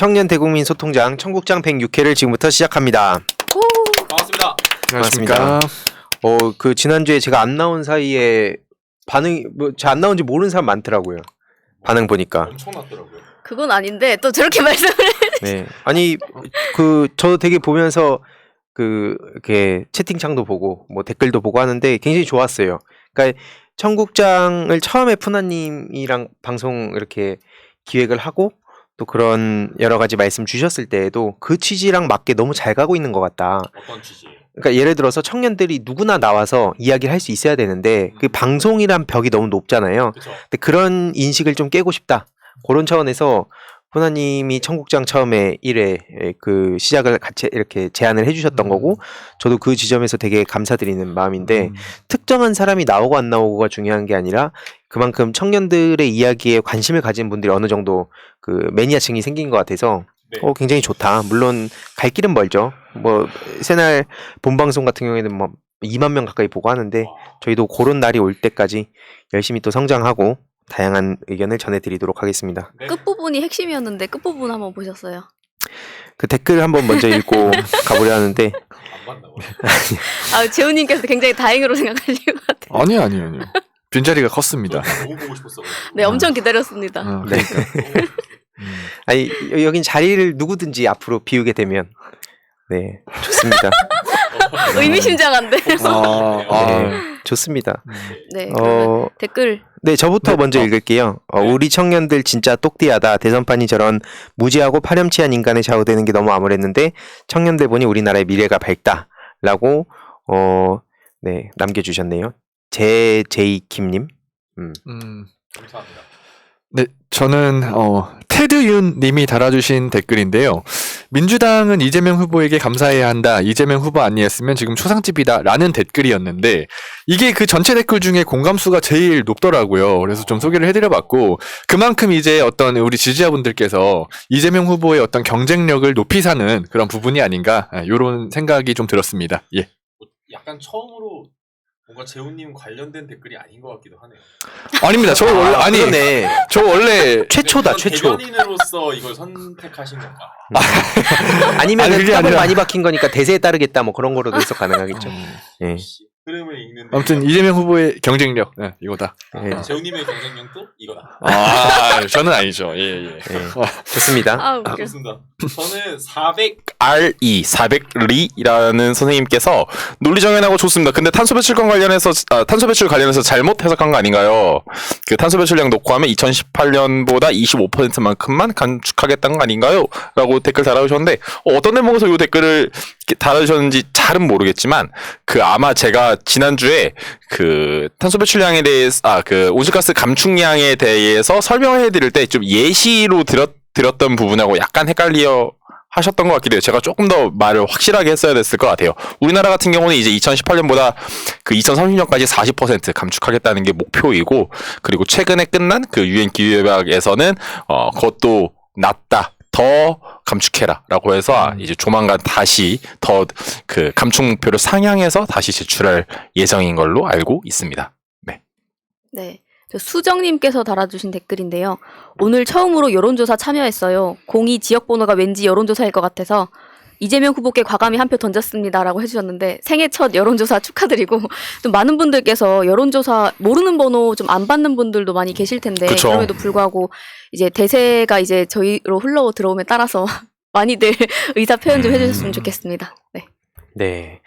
청년 대국민 소통장 청국장 106회를 지금부터 시작합니다. 반갑습니다. 반갑습니다. 그 지난주에 제가 안 나온 사이에 반응이 제가 안 나온지 모르는 사람 많더라고요. 반응 보니까. 엄청났더라고요. 그건 아닌데 또 저렇게 말씀을 네. 아니 저 되게 보면서 이렇게 채팅창도 보고 뭐 댓글도 보고 하는데 굉장히 좋았어요. 그러니까 청국장을 처음에 푸나님이랑 방송 이렇게 기획을 하고 또 그런 여러 가지 말씀 주셨을 때에도 그 취지랑 맞게 너무 잘 가고 있는 것 같다. 어떤 취지예요? 그러니까 예를 들어서 청년들이 누구나 나와서 이야기를 할 수 있어야 되는데 그 방송이란 벽이 너무 높잖아요. 그쵸? 근데 그런 인식을 좀 깨고 싶다. 그런 차원에서 푸나님이 청국장 처음에 1회 그 시작을 같이 이렇게 제안을 해주셨던 거고 저도 그 지점에서 되게 감사드리는 마음인데 특정한 사람이 나오고 안 나오고가 중요한 게 아니라 그만큼 청년들의 이야기에 관심을 가진 분들이 어느 정도 그 매니아층이 생긴 것 같아서 네. 굉장히 좋다. 물론 갈 길은 멀죠. 뭐 새날 본방송 같은 경우에는 뭐 2만 명 가까이 보고 하는데 저희도 그런 날이 올 때까지 열심히 또 성장하고 다양한 의견을 전해드리도록 하겠습니다. 네. 끝부분이 핵심이었는데 끝부분 한번 보셨어요? 그 댓글 한번 먼저 읽고 가보려 하는데 안 봤나 보네. 재훈님께서 굉장히 다행으로 생각하신 것 같아요. 아니요. 빈자리가 컸습니다. 너무 보고 싶었어. 네, 엄청 기다렸습니다. 네. 아니 여긴 자리를 누구든지 앞으로 비우게 되면 네 좋습니다. 의미심장한데. 네, 좋습니다. 네, 그러면 댓글. 네, 저부터 먼저 읽을게요. 우리 청년들 진짜 똑띠하다. 대선판이 저런 무지하고 파렴치한 인간에 좌우되는 게 너무 암울했는데 청년들 보니 우리나라의 미래가 밝다라고 네 남겨주셨네요. 제이킴님. 감사합니다. 네, 저는 테드윤 님이 달아주신 댓글인데요. 민주당은 이재명 후보에게 감사해야 한다. 이재명 후보 아니었으면 지금 초상집이다. 라는 댓글이었는데 이게 그 전체 댓글 중에 공감수가 제일 높더라고요. 그래서 좀 소개를 해드려봤고 그만큼 이제 어떤 우리 지지자분들께서 이재명 후보의 어떤 경쟁력을 높이 사는 그런 부분이 아닌가 이런 생각이 좀 들었습니다. 예. 약간 처음으로 뭔가 재훈님 관련된 댓글이 아닌 것 같기도 하네요. 아닙니다. 저 원래 그러네. 저 원래 최초다, 그런 최초. 대변인으로서 이걸 선택하신 건가? 아니면 아니, 그게 탑을 아니라- 많이 박힌 거니까 대세에 따르겠다 뭐 그런 거로도 해석 가능하겠죠. 예. 흐름을 읽는. 아무튼 이재명 후보의 경쟁력 이거다. 예. 재훈님의 경쟁력도 이거다. 저는 아니죠. 예. 예. 좋습니다. 웃겨. 좋습니다. 저는 400 RE 400리라는 선생님께서 논리정연하고 좋습니다. 근데 탄소 배출권 관련해서 탄소 배출 관련해서 잘못 해석한 거 아닌가요? 그 탄소 배출량 놓고 하면 2018년보다 25%만큼만 감축하겠다는 거 아닌가요? 라고 댓글 달아주셨는데 어떤 대목에서 이 댓글을 달아주셨는지 잘은 모르겠지만 그 아마 제가 지난주에 그 탄소 배출량에 대해서 그 온실가스 감축량에 대해서 설명을 해드릴 때 좀 예시로 드렸던 부분하고 약간 헷갈려 하셨던 것 같기도 해요. 제가 조금 더 말을 확실하게 했어야 됐을 것 같아요. 우리나라 같은 경우는 이제 2018년보다 그 2030년까지 40% 감축하겠다는 게 목표이고, 그리고 최근에 끝난 그 유엔 기후협약에서는 그것도 낮다. 더 감축해라라고 해서 이제 조만간 다시 더 그 감축 목표를 상향해서 다시 제출할 예정인 걸로 알고 있습니다. 네. 저 수정님께서 달아주신 댓글인데요. 오늘 처음으로 여론조사 참여했어요. 02 지역번호가 왠지 여론조사일 것 같아서 이재명 후보께 과감히 한 표 던졌습니다라고 해주셨는데 생애 첫 여론조사 축하드리고 좀 많은 분들께서 여론조사 모르는 번호 좀 안 받는 분들도 많이 계실 텐데 그쵸. 그럼에도 불구하고 이제 대세가 이제 저희로 흘러 들어오면 따라서 많이들 의사 표현 좀 해주셨으면 좋겠습니다. 네. 네,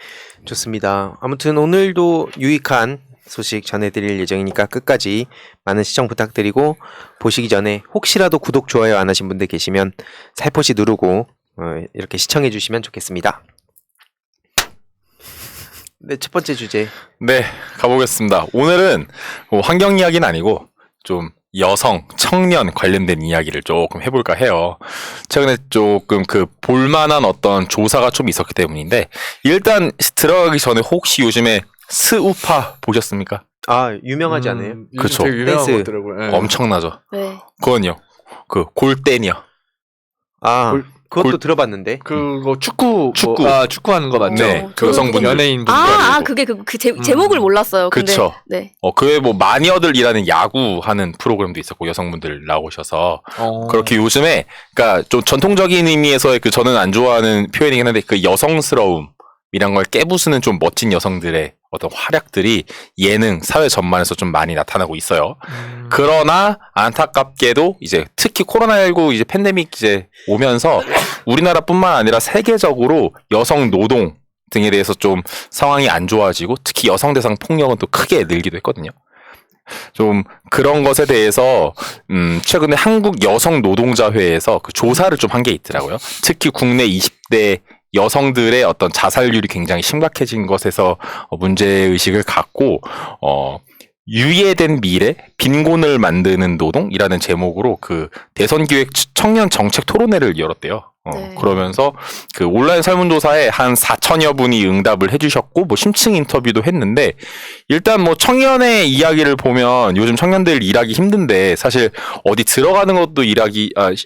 좋습니다. 아무튼 오늘도 유익한 소식 전해드릴 예정이니까 끝까지 많은 시청 부탁드리고 보시기 전에 혹시라도 구독, 좋아요 안 하신 분들 계시면 살포시 누르고 이렇게 시청해 주시면 좋겠습니다. 네, 첫 번째 주제. 네, 가보겠습니다. 오늘은 뭐 환경 이야기는 아니고 좀 여성, 청년 관련된 이야기를 조금 해볼까 해요. 최근에 조금 그 볼만한 어떤 조사가 좀 있었기 때문인데 일단 들어가기 전에 혹시 요즘에 스우파 보셨습니까? 유명하지 않아요? 그쵸. 되게 유명한 댄스. 것 같더라고요. 예. 엄청나죠. 네. 그건요. 그 골댄이요. 그것도 들어봤는데. 그거 축구 축구. 축구하는 거 맞죠? 네, 그 여성분들. 연예인 분들. 그게 제목을 몰랐어요. 근데, 그쵸. 네. 그외 뭐 마녀들이라는 야구하는 프로그램도 있었고 여성분들 나오셔서 그렇게 요즘에 그러니까 좀 전통적인 의미에서의 그 저는 안 좋아하는 표현이긴 한데 그 여성스러움이란 걸 깨부수는 좀 멋진 여성들의 어떤 활약들이 예능 사회 전반에서 좀 많이 나타나고 있어요. 그러나 안타깝게도 이제 특히 코로나19 이제 팬데믹 이제 오면서 우리나라뿐만 아니라 세계적으로 여성 노동 등에 대해서 좀 상황이 안 좋아지고 특히 여성 대상 폭력은 또 크게 늘기도 했거든요. 좀 그런 것에 대해서 최근에 한국 여성 노동자회에서 그 조사를 좀 한 게 있더라고요. 특히 국내 20대 여성들의 어떤 자살률이 굉장히 심각해진 것에서 문제의식을 갖고 유예된 미래, 빈곤을 만드는 노동이라는 제목으로 그 대선기획 청년 정책 토론회를 열었대요. 네. 그러면서 그 온라인 설문조사에 한 4천여 분이 응답을 해주셨고, 뭐 심층 인터뷰도 했는데, 일단 뭐 청년의 이야기를 보면 요즘 청년들 일하기 힘든데, 사실 어디 들어가는 것도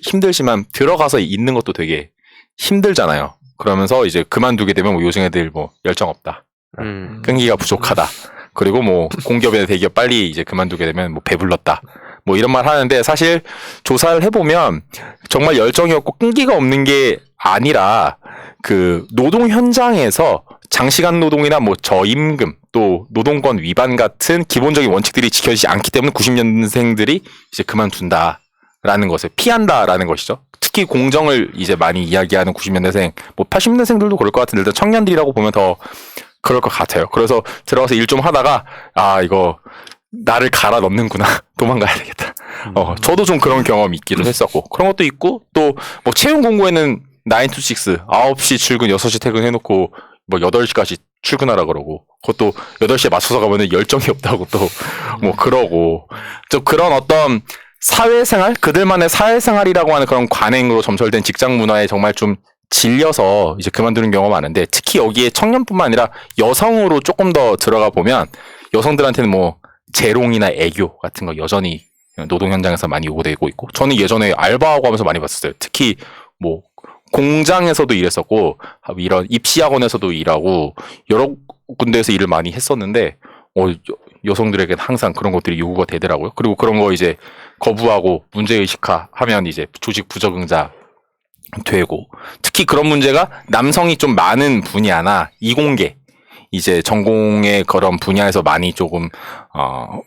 힘들지만 들어가서 있는 것도 되게 힘들잖아요. 그러면서 이제 그만두게 되면 뭐 요즘 애들 뭐 열정 없다. 끈기가 부족하다. 그리고 뭐 공기업이나 대기업 빨리 이제 그만두게 되면 뭐 배불렀다. 뭐 이런 말 하는데 사실 조사를 해보면 정말 열정이 없고 끈기가 없는 게 아니라 그 노동 현장에서 장시간 노동이나 뭐 저임금 또 노동권 위반 같은 기본적인 원칙들이 지켜지지 않기 때문에 90년생들이 이제 그만둔다라는 것을 피한다라는 것이죠. 특히 공정을 이제 많이 이야기하는 90년대생, 뭐 80년대생들도 그럴 것 같은데 일단 청년들이라고 보면 더 그럴 것 같아요. 그래서 들어가서 일 좀 하다가 이거 나를 갈아 넣는구나. 도망가야 되겠다. 저도 좀 그런 경험이 있기도 했었고 그런 것도 있고 또 뭐 채용 공고에는 9 to 6, 9시 출근, 6시 퇴근 해놓고 뭐 8시까지 출근하라 그러고 그것도 8시에 맞춰서 가면은 열정이 없다고 또 뭐 그러고 좀 그런 어떤 사회생활, 그들만의 사회생활이라고 하는 그런 관행으로 점철된 직장 문화에 정말 좀 질려서 이제 그만두는 경우가 많은데 특히 여기에 청년뿐만 아니라 여성으로 조금 더 들어가 보면 여성들한테는 뭐 재롱이나 애교 같은 거 여전히 노동 현장에서 많이 요구되고 있고 저는 예전에 알바하고 하면서 많이 봤었어요. 특히 뭐 공장에서도 일했었고 이런 입시학원에서도 일하고 여러 군데에서 일을 많이 했었는데 여성들에게는 항상 그런 것들이 요구가 되더라고요. 그리고 그런 거 이제 거부하고 문제의식화하면 이제 조직 부적응자 되고 특히 그런 문제가 남성이 좀 많은 분야나 이공계 이제 전공의 그런 분야에서 많이 조금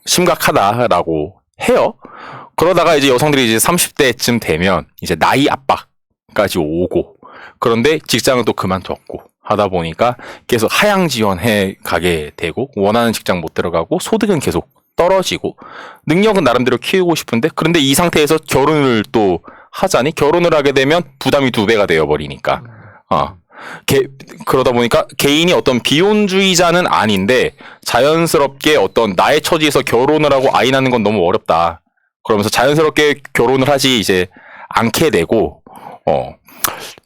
심각하다라고 해요. 그러다가 이제 여성들이 이제 30대쯤 되면 이제 나이 압박까지 오고 그런데 직장을 또 그만뒀고 하다 보니까 계속 하향 지원해 가게 되고 원하는 직장 못 들어가고 소득은 계속 떨어지고 능력은 나름대로 키우고 싶은데 그런데 이 상태에서 결혼을 또 하자니 결혼을 하게 되면 부담이 2배가 되어버리니까 그러다 보니까 개인이 어떤 비혼주의자는 아닌데 자연스럽게 어떤 나의 처지에서 결혼을 하고 아이 낳는 건 너무 어렵다. 그러면서 자연스럽게 결혼을 하지 이제 않게 되고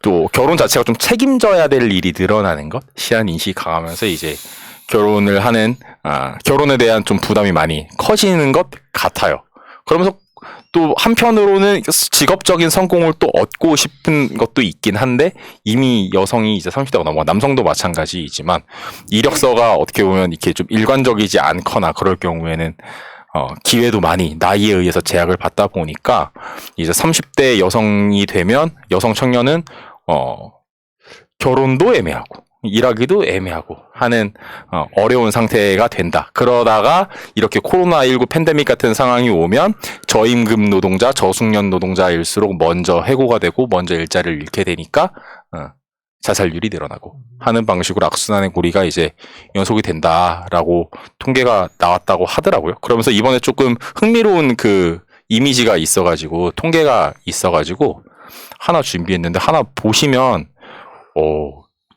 또 결혼 자체가 좀 책임져야 될 일이 늘어나는 것 시한 인식이 강하면서 이제 결혼을 하는 결혼에 대한 좀 부담이 많이 커지는 것 같아요. 그러면서 또 한편으로는 직업적인 성공을 또 얻고 싶은 것도 있긴 한데 이미 여성이 이제 30대가 넘어가 남성도 마찬가지이지만 이력서가 어떻게 보면 이렇게 좀 일관적이지 않거나 그럴 경우에는 기회도 많이 나이에 의해서 제약을 받다 보니까 이제 30대 여성이 되면 여성 청년은 결혼도 애매하고 일하기도 애매하고 하는 어려운 상태가 된다. 그러다가 이렇게 코로나19 팬데믹 같은 상황이 오면 저임금 노동자, 저숙련 노동자일수록 먼저 해고가 되고 먼저 일자리를 잃게 되니까 자살률이 늘어나고 하는 방식으로 악순환의 고리가 이제 연속이 된다라고 통계가 나왔다고 하더라고요. 그러면서 이번에 조금 흥미로운 그 이미지가 있어가지고 통계가 있어가지고 하나 준비했는데 하나 보시면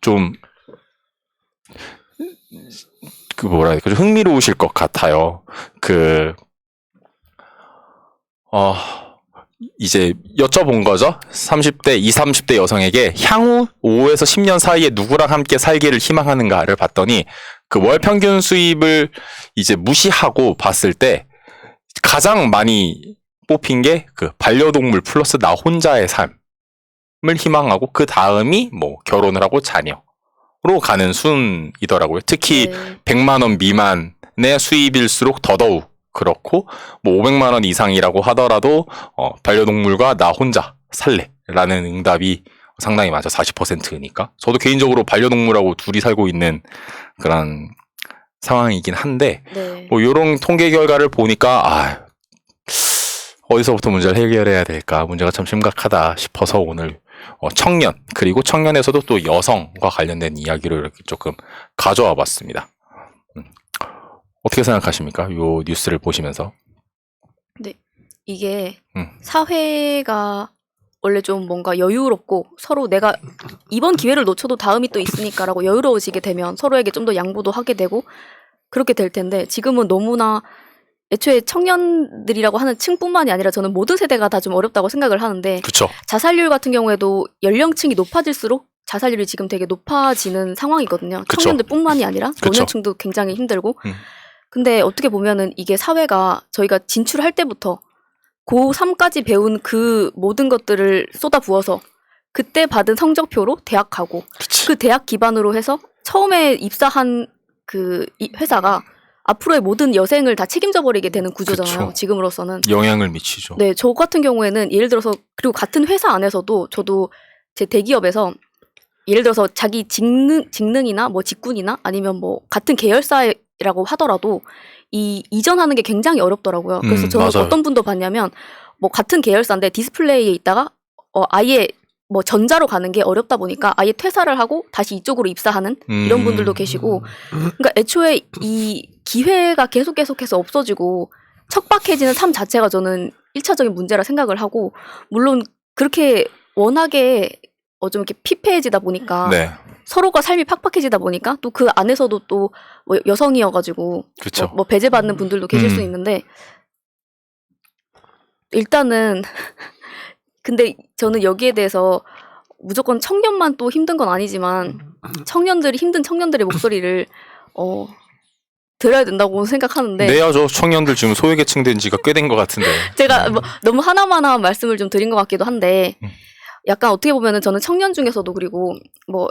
좀 뭐라 해야 될까 좀 흥미로우실 것 같아요. 이제 여쭤본 거죠. 30대, 20, 30대 여성에게 향후 5에서 10년 사이에 누구랑 함께 살기를 희망하는가를 봤더니 그 월 평균 수입을 이제 무시하고 봤을 때 가장 많이 뽑힌 게 그 반려동물 플러스 나 혼자의 삶. 희망하고 그 다음이 뭐 결혼을 하고 자녀로 가는 순이더라고요. 특히 네. 100만 원 미만의 수입일수록 더더욱 그렇고 뭐 500만 원 이상이라고 하더라도 반려동물과 나 혼자 살래라는 응답이 상당히 많죠. 40%니까. 저도 개인적으로 반려동물하고 둘이 살고 있는 그런 상황이긴 한데 네. 뭐 이런 통계 결과를 보니까 어디서부터 문제를 해결해야 될까 문제가 참 심각하다 싶어서 오늘 청년 그리고 청년에서도 또 여성과 관련된 이야기를 이렇게 조금 가져와 봤습니다. 어떻게 생각하십니까? 요 뉴스를 보시면서. 이게 음. 사회가 원래 좀 뭔가 여유롭고 서로 내가 이번 기회를 놓쳐도 다음이 또 있으니까라고 여유로워지게 되면 서로에게 좀 더 양보도 하게 되고 그렇게 될 텐데 지금은 너무나 애초에 청년들이라고 하는 층뿐만이 아니라 저는 모든 세대가 다 좀 어렵다고 생각을 하는데 그쵸. 자살률 같은 경우에도 연령층이 높아질수록 자살률이 지금 되게 높아지는 상황이거든요. 그쵸. 청년들뿐만이 아니라 그쵸. 노년층도 굉장히 힘들고 음. 근데 어떻게 보면은 이게 사회가 저희가 진출할 때부터 고3까지 배운 그 모든 것들을 쏟아부어서 그때 받은 성적표로 대학 가고 그치. 그 대학 기반으로 해서 처음에 입사한 그 이 회사가 앞으로의 모든 여생을 다 책임져 버리게 되는 구조잖아요. 그쵸. 지금으로서는. 영향을 미치죠. 네, 저 같은 경우에는 예를 들어서 그리고 같은 회사 안에서도 저도 제 대기업에서 예를 들어서 자기 직능이나 뭐 직군이나 아니면 뭐 같은 계열사라고 하더라도 이전하는 게 굉장히 어렵더라고요. 그래서 저는 맞아요. 어떤 분도 봤냐면 뭐 같은 계열사인데 디스플레이에 있다가 아예 뭐 전자로 가는 게 어렵다 보니까 아예 퇴사를 하고 다시 이쪽으로 입사하는 이런 분들도 계시고 그러니까 애초에 이 기회가 계속해서 없어지고 척박해지는 삶 자체가 저는 1차적인 문제라 생각을 하고 물론 그렇게 워낙에 좀 이렇게 피폐해지다 보니까 네. 서로가 삶이 팍팍해지다 보니까 또 그 안에서도 또 뭐 여성이어가지고 그쵸. 뭐 배제받는 분들도 계실 수 있는데 일단은 근데 저는 여기에 대해서 무조건 청년만 또 힘든 건 아니지만 힘든 청년들의 목소리를 들어야 된다고 생각하는데 내야죠. 청년들 지금 소외계층 된 지가 꽤 된 것 같은데. 제가 뭐 너무 하나마나 말씀을 좀 드린 것 같기도 한데 약간 어떻게 보면은 저는 청년 중에서도 그리고 뭐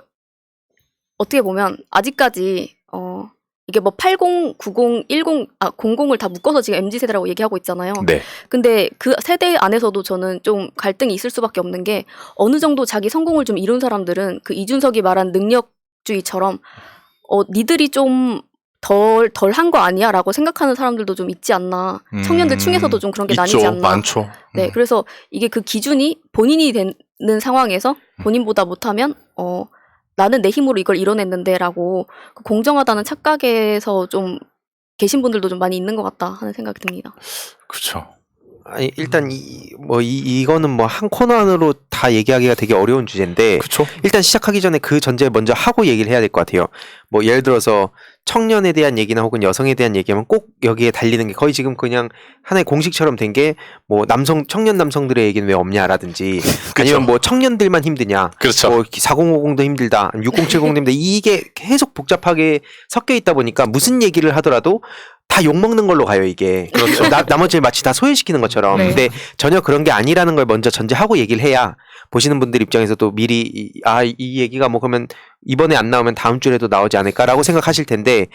어떻게 보면 아직까지 이게 뭐 80, 90, 10, 00을 다 묶어서 지금 MZ세대라고 얘기하고 있잖아요. 네. 근데 그 세대 안에서도 저는 좀 갈등이 있을 수밖에 없는 게 어느 정도 자기 성공을 좀 이룬 사람들은 그 이준석이 말한 능력주의처럼 니들이 좀 덜 한 거 아니야? 라고 생각하는 사람들도 좀 있지 않나. 청년들 층에서도 좀 그런 게 나뉘지 있죠. 않나. 많죠. 네, 그래서 이게 그 기준이 본인이 되는 상황에서 본인보다 못하면 나는 내 힘으로 이걸 이뤄냈는데 라고 그 공정하다는 착각에서 좀 계신 분들도 좀 많이 있는 것 같다 하는 생각이 듭니다. 그렇죠. 아니 일단 이거는 뭐 한 코너 안으로 다 얘기하기가 되게 어려운 주제인데 그렇죠. 일단 시작하기 전에 그 전제 먼저 하고 얘기를 해야 될 것 같아요. 뭐 예를 들어서 청년에 대한 얘기나 혹은 여성에 대한 얘기하면 꼭 여기에 달리는 게 거의 지금 그냥 하나의 공식처럼 된 게 뭐 청년 남성들의 얘기는 왜 없냐라든지 아니면 뭐 청년들만 힘드냐 그렇죠. 뭐 4050도 힘들다 6070도 힘들다 이게 계속 복잡하게 섞여 있다 보니까 무슨 얘기를 하더라도 다 욕먹는 걸로 가요 이게. 그렇죠. 나머지 마치 다 소외시키는 것처럼. 네. 근데 전혀 그런 게 아니라는 걸 먼저 전제하고 얘기를 해야 보시는 분들 입장에서도 미리 이 얘기가 뭐 그러면 이번에 안 나오면 다음 주에도 나오지 않을까라고 생각하실 텐데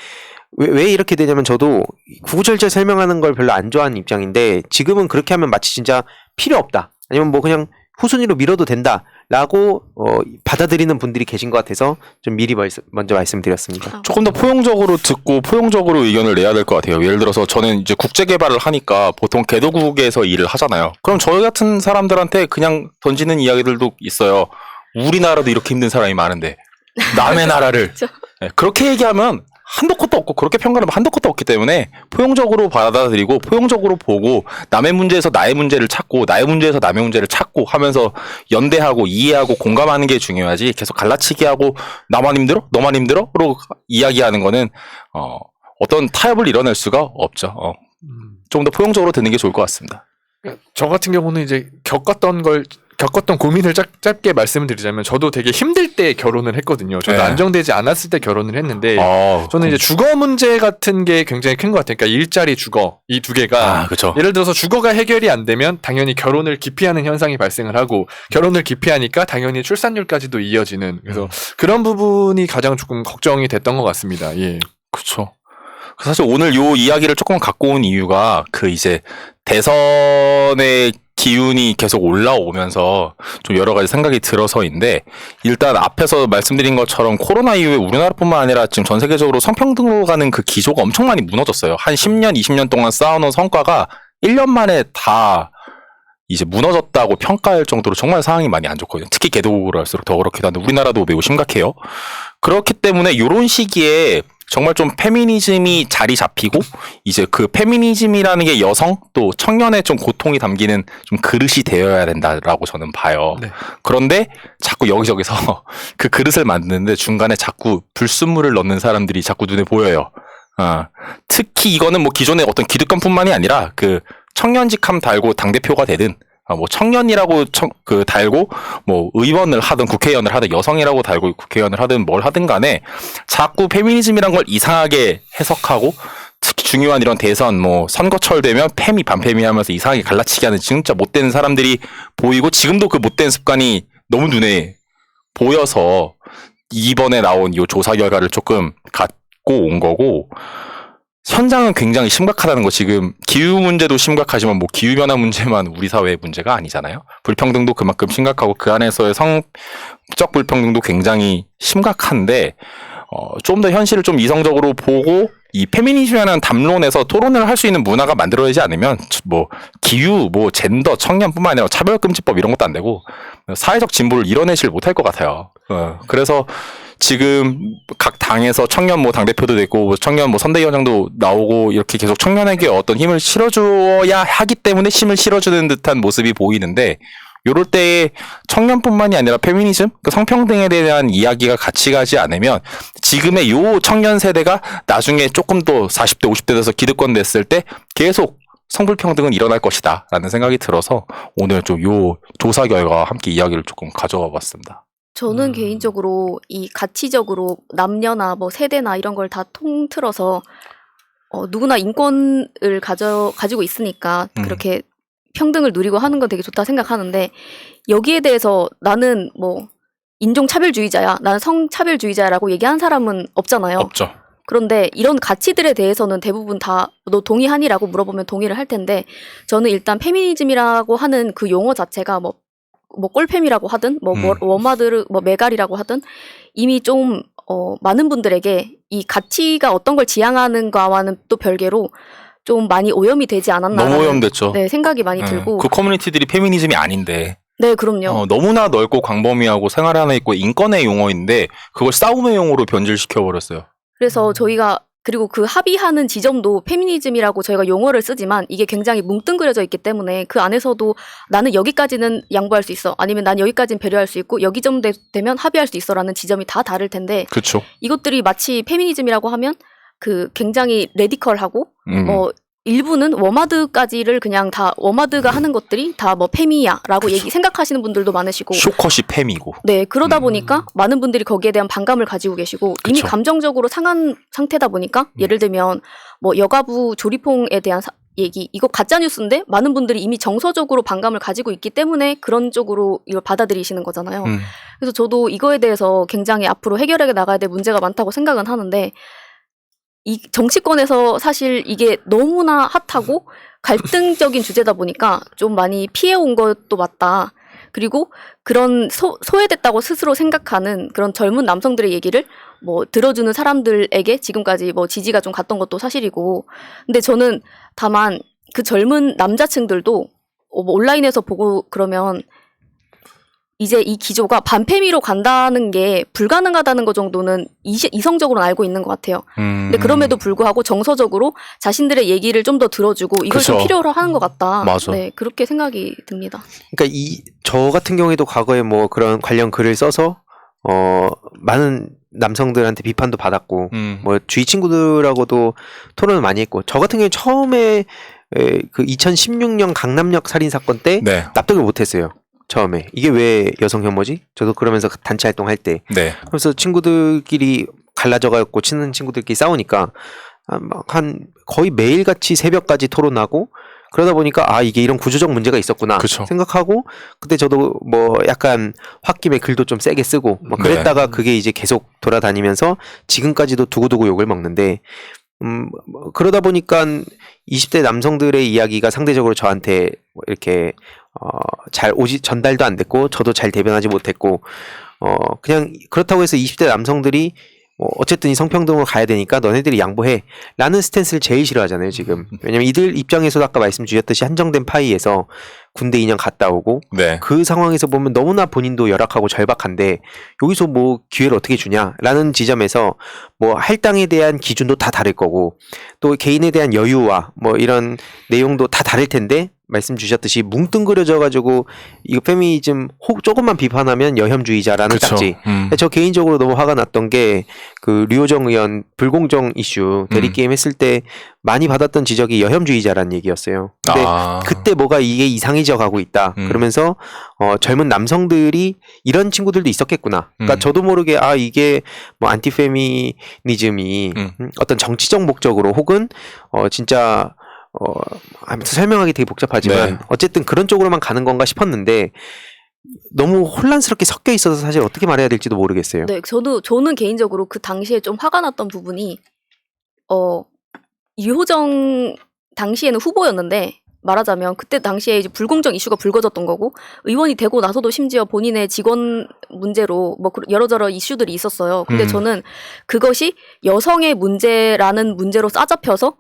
왜 이렇게 되냐면 저도 구구절절 설명하는 걸 별로 안 좋아하는 입장인데 지금은 그렇게 하면 마치 진짜 필요 없다. 아니면 뭐 그냥 후순위로 밀어도 된다라고 받아들이는 분들이 계신 것 같아서 좀 미리 먼저 말씀드렸습니다. 조금 더 포용적으로 듣고 포용적으로 의견을 내야 될 것 같아요. 예를 들어서 저는 이제 국제 개발을 하니까 보통 개도국에서 일을 하잖아요. 그럼 저희 같은 사람들한테 그냥 던지는 이야기들도 있어요. 우리나라도 이렇게 힘든 사람이 많은데 남의 나라를 네, 그렇게 얘기하면 한도 끝도 없고 그렇게 평가하면 한도 끝도 없기 때문에 포용적으로 받아들이고 포용적으로 보고 남의 문제에서 나의 문제를 찾고 나의 문제에서 남의 문제를 찾고 하면서 연대하고 이해하고 공감하는 게 중요하지 계속 갈라치기 하고 나만 힘들어? 너만 힘들어?로 이야기하는 거는 어떤 타협을 이뤄낼 수가 없죠. 좀 더 포용적으로 듣는 게 좋을 것 같습니다. 저 같은 경우는 이제 겪었던 걸 겪었던 고민을 짧게 말씀을 드리자면 저도 되게 힘들 때 결혼을 했거든요. 저도 네. 안정되지 않았을 때 결혼을 했는데 어, 저는 이제 주거 문제 같은 게 굉장히 큰 것 같아요. 그러니까 일자리, 주거 이 두 개가 그렇죠. 예를 들어서 주거가 해결이 안 되면 당연히 결혼을 기피하는 현상이 발생을 하고 결혼을 기피하니까 당연히 출산율까지도 이어지는 그래서 그런 부분이 가장 조금 걱정이 됐던 것 같습니다. 예. 그렇죠. 사실 오늘 요 이야기를 조금 갖고 온 이유가 그 이제 대선의 기운이 계속 올라오면서 좀 여러 가지 생각이 들어서인데 일단 앞에서 말씀드린 것처럼 코로나 이후에 우리나라뿐만 아니라 지금 전 세계적으로 성평등으로 가는 그 기조가 엄청 많이 무너졌어요. 한 10년, 20년 동안 쌓아놓은 성과가 1년 만에 다 이제 무너졌다고 평가할 정도로 정말 상황이 많이 안 좋거든요. 특히 개도국으로 할수록 더 그렇기도 한데 우리나라도 매우 심각해요. 그렇기 때문에 이런 시기에 정말 좀 페미니즘이 자리 잡히고 이제 그 페미니즘이라는 게 여성 또 청년의 좀 고통이 담기는 좀 그릇이 되어야 된다라고 저는 봐요. 네. 그런데 자꾸 여기저기서 그 그릇을 만드는데 중간에 자꾸 불순물을 넣는 사람들이 자꾸 눈에 보여요. 특히 이거는 뭐 기존의 어떤 기득권뿐만이 아니라 그 청년직함 달고 당대표가 되든 뭐 청년이라고 달고 뭐 의원을 하든 국회의원을 하든 여성이라고 달고 국회의원을 하든 뭘 하든 간에 자꾸 페미니즘이란 걸 이상하게 해석하고 특히 중요한 이런 대선 뭐 선거철 되면 페미 반페미 하면서 이상하게 갈라치기 하는 진짜 못된 사람들이 보이고 지금도 그 못된 습관이 너무 눈에 보여서 이번에 나온 이 조사 결과를 조금 갖고 온 거고 현장은 굉장히 심각하다는 거 지금 기후 문제도 심각하지만 뭐 기후변화 문제만 우리 사회의 문제가 아니잖아요. 불평등도 그만큼 심각하고 그 안에서의 성적 불평등도 굉장히 심각한데 좀 더 현실을 좀 이성적으로 보고 이 페미니즘이라는 담론에서 토론을 할 수 있는 문화가 만들어지지 않으면 뭐 기후, 뭐 젠더, 청년뿐만 아니라 차별금지법 이런 것도 안 되고 사회적 진보를 이뤄내질 못할 것 같아요. 그래서 지금 각 당에서 청년 뭐 당대표도 되고 청년 뭐 선대위원장도 나오고 이렇게 계속 청년에게 어떤 힘을 실어줘야 하기 때문에 힘을 실어주는 듯한 모습이 보이는데 요럴 때에 청년뿐만이 아니라 페미니즘, 그 성평등에 대한 이야기가 같이 가지 않으면 지금의 요 청년 세대가 나중에 조금 더 40대, 50대 돼서 기득권 됐을 때 계속 성불평등은 일어날 것이다 라는 생각이 들어서 오늘 좀 요 조사 결과와 함께 이야기를 조금 가져와 봤습니다. 저는 개인적으로 이 가치적으로 남녀나 뭐 세대나 이런 걸 다 통틀어서 누구나 인권을 가지고 있으니까 그렇게 평등을 누리고 하는 건 되게 좋다 생각하는데 여기에 대해서 나는 뭐 인종차별주의자야, 나는 성차별주의자라고 얘기한 사람은 없잖아요. 없죠. 그런데 이런 가치들에 대해서는 대부분 다 너 동의하니라고 물어보면 동의를 할 텐데 저는 일단 페미니즘이라고 하는 그 용어 자체가 뭐 꼴팸이라고 하든 뭐 워마드 뭐 메갈이라고 하든 이미 좀 많은 분들에게 이 가치가 어떤 걸 지향하는가와는 또 별개로 좀 많이 오염이 되지 않았나 너무 오염됐죠. 네, 생각이 많이 들고 그 커뮤니티들이 페미니즘이 아닌데 네, 그럼요. 너무나 넓고 광범위하고 생활 안에 있고 인권의 용어인데 그걸 싸움의 용어로 변질시켜 버렸어요. 그래서 저희가 그리고 그 합의하는 지점도 페미니즘이라고 저희가 용어를 쓰지만 이게 굉장히 뭉뚱그려져 있기 때문에 그 안에서도 나는 여기까지는 양보할 수 있어 아니면 난 여기까지는 배려할 수 있고 여기 좀 되면 합의할 수 있어라는 지점이 다 다를 텐데 그렇죠. 이것들이 마치 페미니즘이라고 하면 그 굉장히 레디컬하고 일부는 워마드까지를 그냥 다 워마드가 하는 것들이 다 뭐 페미야라고 생각하시는 분들도 많으시고 쇼컷이 페미고. 네, 그러다 보니까 많은 분들이 거기에 대한 반감을 가지고 계시고 이미 그쵸. 감정적으로 상한 상태다 보니까 예를 들면 뭐 여가부 조리퐁에 대한 얘기 이거 가짜 뉴스인데 많은 분들이 이미 정서적으로 반감을 가지고 있기 때문에 그런 쪽으로 이걸 받아들이시는 거잖아요. 그래서 저도 이거에 대해서 굉장히 앞으로 해결해 나가야 될 문제가 많다고 생각은 하는데 이 정치권에서 사실 이게 너무나 핫하고 갈등적인 주제다 보니까 좀 많이 피해온 것도 맞다. 그리고 그런 소외됐다고 스스로 생각하는 그런 젊은 남성들의 얘기를 뭐 들어주는 사람들에게 지금까지 뭐 지지가 좀 갔던 것도 사실이고 근데 저는 다만 그 젊은 남자층들도 뭐 온라인에서 보고 그러면 이제 이 기조가 반페미로 간다는 게 불가능하다는 것 정도는 이성적으로는 알고 있는 것 같아요. 근데 그럼에도 불구하고 정서적으로 자신들의 얘기를 좀 더 들어주고 이걸 좀 그쵸. 필요로 하는 것 같다. 맞아. 네, 그렇게 생각이 듭니다. 그러니까 저 같은 경우에도 과거에 뭐 그런 관련 글을 써서 많은 남성들한테 비판도 받았고 뭐 주위 친구들하고도 토론을 많이 했고 저 같은 경우에 처음에 그 2016년 강남역 살인 사건 때 네. 납득을 못했어요. 처음에. 이게 왜 여성 혐오지? 저도 그러면서 단체 활동할 때. 네. 그래서 친구들끼리 갈라져가지고 친한 친구들끼리 싸우니까 한 거의 매일같이 새벽까지 토론하고 그러다 보니까 아 이게 이런 구조적 문제가 있었구나 그쵸. 생각하고 그때 저도 뭐 약간 홧김에 글도 좀 세게 쓰고 뭐 그랬다가 그게 이제 계속 돌아다니면서 지금까지도 두고두고 욕을 먹는데 그러다 보니까 20대 남성들의 이야기가 상대적으로 저한테 뭐 이렇게 잘 전달도 안 됐고 저도 잘 대변하지 못했고 그냥 그렇다고 해서 20대 남성들이 어쨌든 이 성평등으로 가야 되니까 너네들이 양보해 라는 스탠스를 제일 싫어하잖아요 지금. 왜냐면 이들 입장에서도 아까 말씀 주셨듯이 한정된 파이에서 군대 2년 갔다 오고 네. 그 상황에서 보면 너무나 본인도 열악하고 절박한데 여기서 뭐 기회를 어떻게 주냐라는 지점에서 뭐 할당에 대한 기준도 다 다를 거고 또 개인에 대한 여유와 뭐 이런 내용도 다 다를 텐데 말씀 주셨듯이 뭉뚱그려져 가지고 이거 페미니즘 조금만 비판하면 여혐주의자라는 그쵸. 딱지. 저 개인적으로 너무 화가 났던 게 그 류호정 의원 불공정 이슈 대리게임 했을 때 많이 받았던 지적이 여혐주의자라는 얘기였어요. 근데 그때 뭐가 이게 이상해져 가고 있다. 그러면서 젊은 남성들이 이런 친구들도 있었겠구나. 그러니까 저도 모르게 아 이게 뭐 안티페미니즘이 어떤 정치적 목적으로 혹은 진짜 아무튼 설명하기 되게 복잡하지만 네. 어쨌든 그런 쪽으로만 가는 건가 싶었는데 너무 혼란스럽게 섞여 있어서 사실 어떻게 말해야 될지도 모르겠어요. 네, 저는 개인적으로 그 당시에 좀 화가 났던 부분이 유호정 당시에는 후보였는데 말하자면 그때 당시에 이제 불공정 이슈가 불거졌던 거고 의원이 되고 나서도 심지어 본인의 직원 문제로 뭐 여러저러 이슈들이 있었어요. 근데 저는 그것이 여성의 문제라는 문제로 싸잡혀서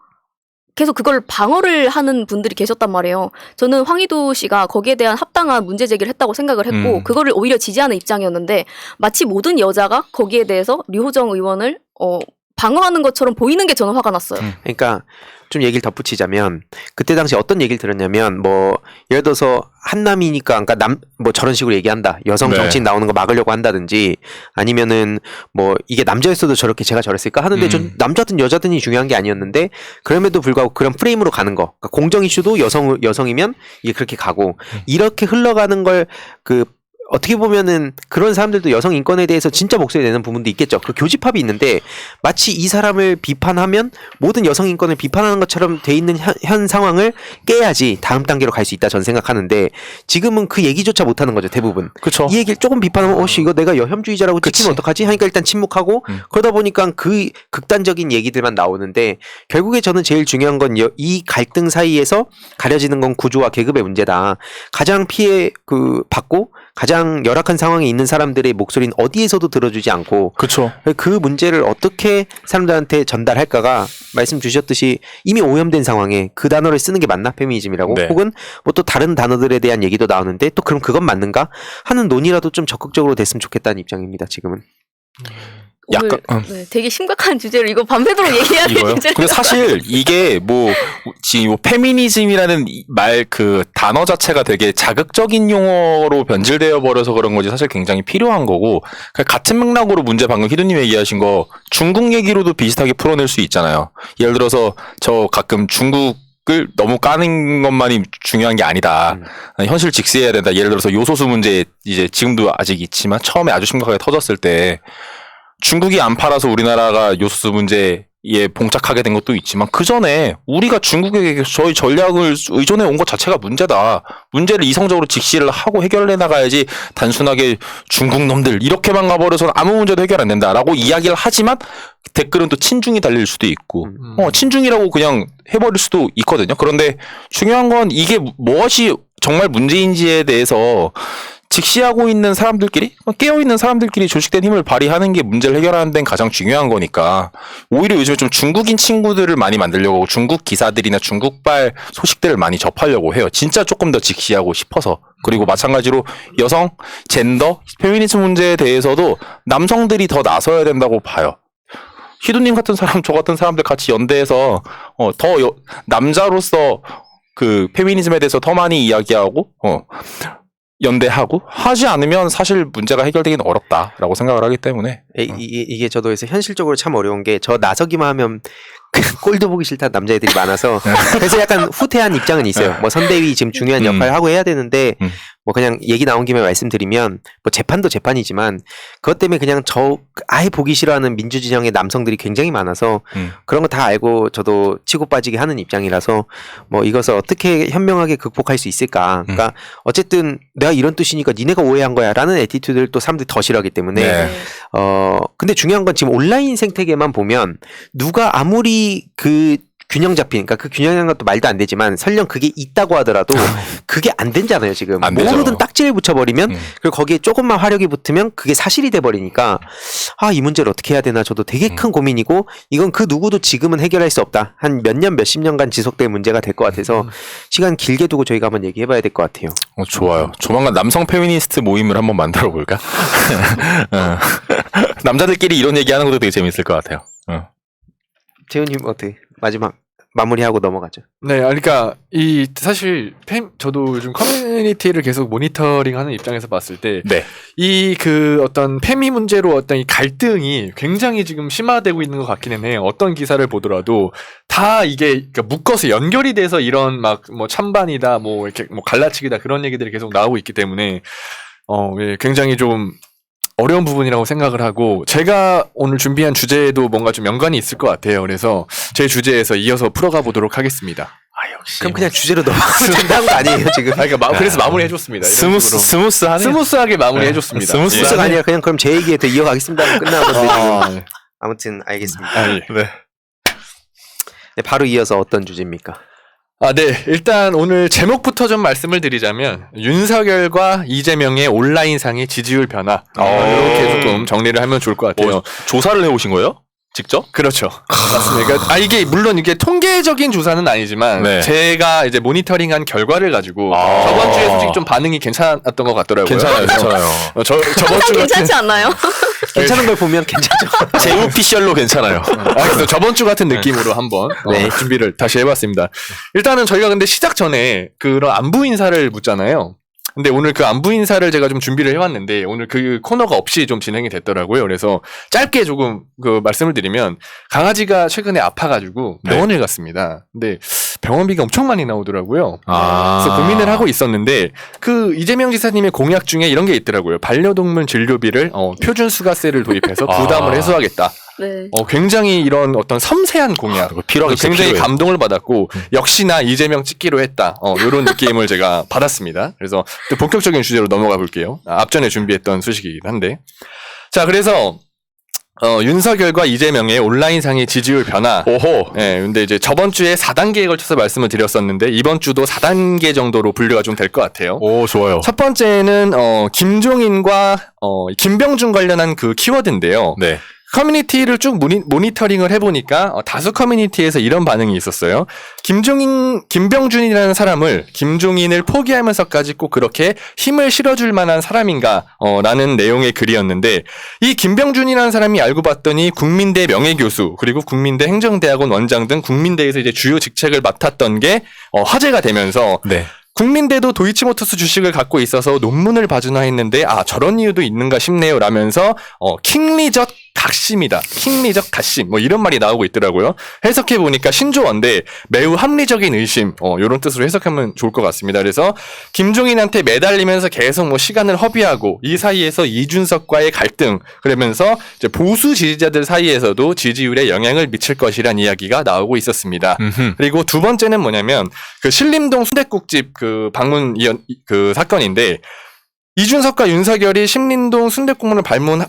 계속 그걸 방어를 하는 분들이 계셨단 말이에요. 저는 황희도 씨가 거기에 대한 합당한 문제 제기를 했다고 생각을 했고 그거를 오히려 지지하는 입장이었는데 마치 모든 여자가 거기에 대해서 류호정 의원을 방어하는 것처럼 보이는 게 저는 화가 났어요. 그러니까 좀 얘기를 덧붙이자면 그때 당시 어떤 얘기를 들었냐면 뭐 예를 들어서 한남이니까 그러니까 뭐 저런 식으로 얘기한다. 여성 네. 정치인 나오는 거 막으려고 한다든지 아니면은 뭐 이게 남자였어도 저렇게 제가 저랬을까 하는데 전 남자든 여자든이 중요한 게 아니었는데 그럼에도 불구하고 그런 프레임으로 가는 거. 그러니까 공정 이슈도 여성이면 이게 그렇게 가고 이렇게 흘러가는 걸 어떻게 보면은 그런 사람들도 여성 인권에 대해서 진짜 목소리 내는 부분도 있겠죠. 그 교집합이 있는데 마치 이 사람을 비판하면 모든 여성 인권을 비판하는 것처럼 돼 있는 현 상황을 깨야지 다음 단계로 갈 수 있다 전 생각하는데 지금은 그 얘기조차 못하는 거죠 대부분. 그쵸. 이 얘기를 조금 비판하면 이거 내가 여혐주의자라고 찍히면 어떡하지 하니까 일단 침묵하고 그러다 보니까 그 극단적인 얘기들만 나오는데 결국에 저는 제일 중요한 건 이 갈등 사이에서 가려지는 건 구조와 계급의 문제다. 가장 피해 받고 가장 열악한 상황에 있는 사람들의 목소리는 어디에서도 들어주지 않고 그쵸. 그 문제를 어떻게 사람들한테 전달할까가 말씀 주셨듯이 이미 오염된 상황에 그 단어를 쓰는 게 맞나? 페미니즘이라고? 네. 혹은 뭐 또 다른 단어들에 대한 얘기도 나오는데 또 그럼 그건 맞는가? 하는 논의라도 좀 적극적으로 됐으면 좋겠다는 입장입니다. 지금은. 오늘 네, 되게 심각한 주제로 이거 밤새도록 얘기해야 될 이거요? 주제로. 근데 사실 이게 지금 페미니즘이라는 말 그 단어 자체가 되게 자극적인 용어로 변질되어 버려서 그런 거지 사실 굉장히 필요한 거고 같은 맥락으로 문제 방금 희두님 얘기하신 거 중국 얘기로도 비슷하게 풀어낼 수 있잖아요. 예를 들어서 저 가끔 중국을 너무 까는 것만이 중요한 게 아니다. 현실 직시해야 된다. 예를 들어서 요소수 문제 이제 지금도 아직 있지만 처음에 아주 심각하게 터졌을 때 중국이 안 팔아서 우리나라가 요소수 문제에 봉착하게 된 것도 있지만 그 전에 우리가 중국에게 저희 전략을 의존해 온 것 자체가 문제다. 문제를 이성적으로 직시를 하고 해결해 나가야지 단순하게 중국 놈들 이렇게만 가버려서는 아무 문제도 해결 안 된다라고 이야기를 하지만 댓글은 또 친중이 달릴 수도 있고 친중이라고 그냥 해버릴 수도 있거든요. 그런데 중요한 건 이게 무엇이 정말 문제인지에 대해서 직시하고 있는 사람들끼리 깨어있는 사람들끼리 조직된 힘을 발휘하는 게 문제를 해결하는 데는 가장 중요한 거니까 오히려 요즘에 좀 중국인 친구들을 많이 만들려고 하고 중국 기사들이나 중국발 소식들을 많이 접하려고 해요. 진짜 조금 더 직시하고 싶어서. 그리고 마찬가지로 여성, 젠더, 페미니즘 문제에 대해서도 남성들이 더 나서야 된다고 봐요. 희두님 같은 사람, 저 같은 사람들 같이 연대해서 남자로서 그 페미니즘에 대해서 더 많이 이야기하고 연대하고 하지 않으면 사실 문제가 해결되기는 어렵다라고 생각을 하기 때문에 이게 저도 그래서 현실적으로 참 어려운 게 저 나서기만 하면 꼴도 보기 싫다 남자애들이 많아서 그래서 약간 후퇴한 입장은 있어요. 뭐 선대위 지금 중요한 역할을 하고 해야 되는데 뭐 그냥 얘기 나온 김에 말씀드리면 뭐 재판도 재판이지만 그것 때문에 그냥 저 아예 보기 싫어하는 민주진영의 남성들이 굉장히 많아서 그런 거 다 알고 저도 치고 빠지게 하는 입장이라서 뭐 이것을 어떻게 현명하게 극복할 수 있을까. 그러니까 어쨌든 내가 이런 뜻이니까 니네가 오해한 거야 라는 애티튜드를 또 사람들이 더 싫어하기 때문에 네. 근데 중요한 건 지금 온라인 생태계만 보면 누가 아무리 그 균형 잡힌, 그러니까 그 균형이라는 것도 말도 안 되지만 설령 그게 있다고 하더라도 그게 안 되잖아요 지금. 안 되죠. 뭐로든 딱지를 붙여버리면 그리고 거기에 조금만 화력이 붙으면 그게 사실이 돼버리니까 이 문제를 어떻게 해야 되나 저도 되게 큰 고민이고 이건 그 누구도 지금은 해결할 수 없다. 한 몇 년, 몇십 년간 지속될 문제가 될 것 같아서 시간 길게 두고 저희가 한번 얘기해봐야 될 것 같아요. 좋아요. 조만간 남성 페미니스트 모임을 한번 만들어 볼까? 남자들끼리 이런 얘기하는 것도 되게 재밌을 것 같아요. 재훈님 어떻게 마지막 마무리하고 넘어가죠. 네, 그러니까 이 사실 저도 요즘 커뮤니티를 계속 모니터링하는 입장에서 봤을 때 네. 이 그 어떤 페미 문제로 어떤 이 갈등이 굉장히 지금 심화되고 있는 것 같기는 해요. 어떤 기사를 보더라도 다 이게 그러니까 묶어서 연결이 돼서 이런 막 뭐 찬반이다, 뭐 이렇게 뭐 갈라치기다 그런 얘기들이 계속 나오고 있기 때문에 예, 굉장히 좀 어려운 부분이라고 생각을 하고 제가 오늘 준비한 주제에도 뭔가 좀 연관이 있을 것 같아요. 그래서 제 주제에서 이어서 풀어가 보도록 하겠습니다. 역시. 그럼 그냥 주제로 넘어가면 된다는 거 아니에요 지금? 그러니까 그래서 마무리해줬습니다. 이런 식으로. 스무스하네. 스무스하게 마무리해줬습니다. 스무스가 아니라 그럼 제 얘기에 더 이어가겠습니다 하면 끝나거든요. 네. 아무튼 알겠습니다. 예. 네. 네, 바로 이어서 어떤 주제입니까? 네. 일단 오늘 제목부터 좀 말씀을 드리자면 윤석열과 이재명의 온라인상의 지지율 변화 이렇게 조금 정리를 하면 좋을 것 같아요. 뭐, 조사를 해오신 거예요? 직접? 그렇죠. 맞습니다. 그러니까 이게 물론 이게 통계적인 조사는 아니지만 네. 제가 이제 모니터링한 결과를 가지고 저번 주에 솔직히 좀 반응이 괜찮았던 것 같더라고요. 괜찮아요. 저번 항상 주 괜찮지 않나요? 괜찮은 걸 보면 괜찮죠. 제 오피셜로 괜찮아요. 그래서 저번 주 같은 느낌으로 한번 네. 준비를 다시 해봤습니다. 일단은 저희가 근데 시작 전에 그런 안부 인사를 묻잖아요. 근데 오늘 그 안부 인사를 제가 좀 준비를 해왔는데 오늘 그 코너가 없이 좀 진행이 됐더라고요. 그래서 짧게 조금 그 말씀을 드리면 강아지가 최근에 아파가지고 병원을 갔습니다. 근데 병원비가 엄청 많이 나오더라고요. 그래서 고민을 하고 있었는데 그 이재명 지사님의 공약 중에 이런 게 있더라고요. 반려동물 진료비를 표준 수가세를 도입해서 부담을 해소하겠다. 네. 굉장히 이런 어떤 섬세한 공약, 필요하게 굉장히 필요해요. 감동을 받았고 역시나 이재명 찍기로 했다. 이런 느낌을 제가 받았습니다. 그래서 또 본격적인 주제로 넘어가 볼게요. 앞전에 준비했던 소식이긴 한데, 자 그래서 윤석열과 이재명의 온라인상의 지지율 변화. 오호. 예, 근데 이제 저번 주에 4단계에 걸쳐서 말씀을 드렸었는데 이번 주도 4단계 정도로 분류가 좀 될 것 같아요. 오, 좋아요. 첫 번째는 김종인과 김병준 관련한 그 키워드인데요. 네. 커뮤니티를 쭉 모니터링을 해보니까 다수 커뮤니티에서 이런 반응이 있었어요. 김병준이라는 사람을 김종인을 포기하면서까지 꼭 그렇게 힘을 실어줄 만한 사람인가 라는 내용의 글이었는데 이 김병준이라는 사람이 알고 봤더니 국민대 명예교수 그리고 국민대 행정대학원 원장 등 국민대에서 이제 주요 직책을 맡았던 게 화제가 되면서 네. 국민대도 도이치모터스 주식을 갖고 있어서 논문을 봐주나 했는데 저런 이유도 있는가 싶네요 라면서 킹리적 각심이다. 킹리적 각심 뭐 이런 말이 나오고 있더라고요. 해석해 보니까 신조어인데 매우 합리적인 의심 이런 뜻으로 해석하면 좋을 것 같습니다. 그래서 김종인한테 매달리면서 계속 뭐 시간을 허비하고 이 사이에서 이준석과의 갈등 그러면서 이제 보수 지지자들 사이에서도 지지율에 영향을 미칠 것이란 이야기가 나오고 있었습니다. 그리고 두 번째는 뭐냐면 그 신림동 순댓국집 그 방문 그 사건인데 이준석과 윤석열이 신림동 순댓국문을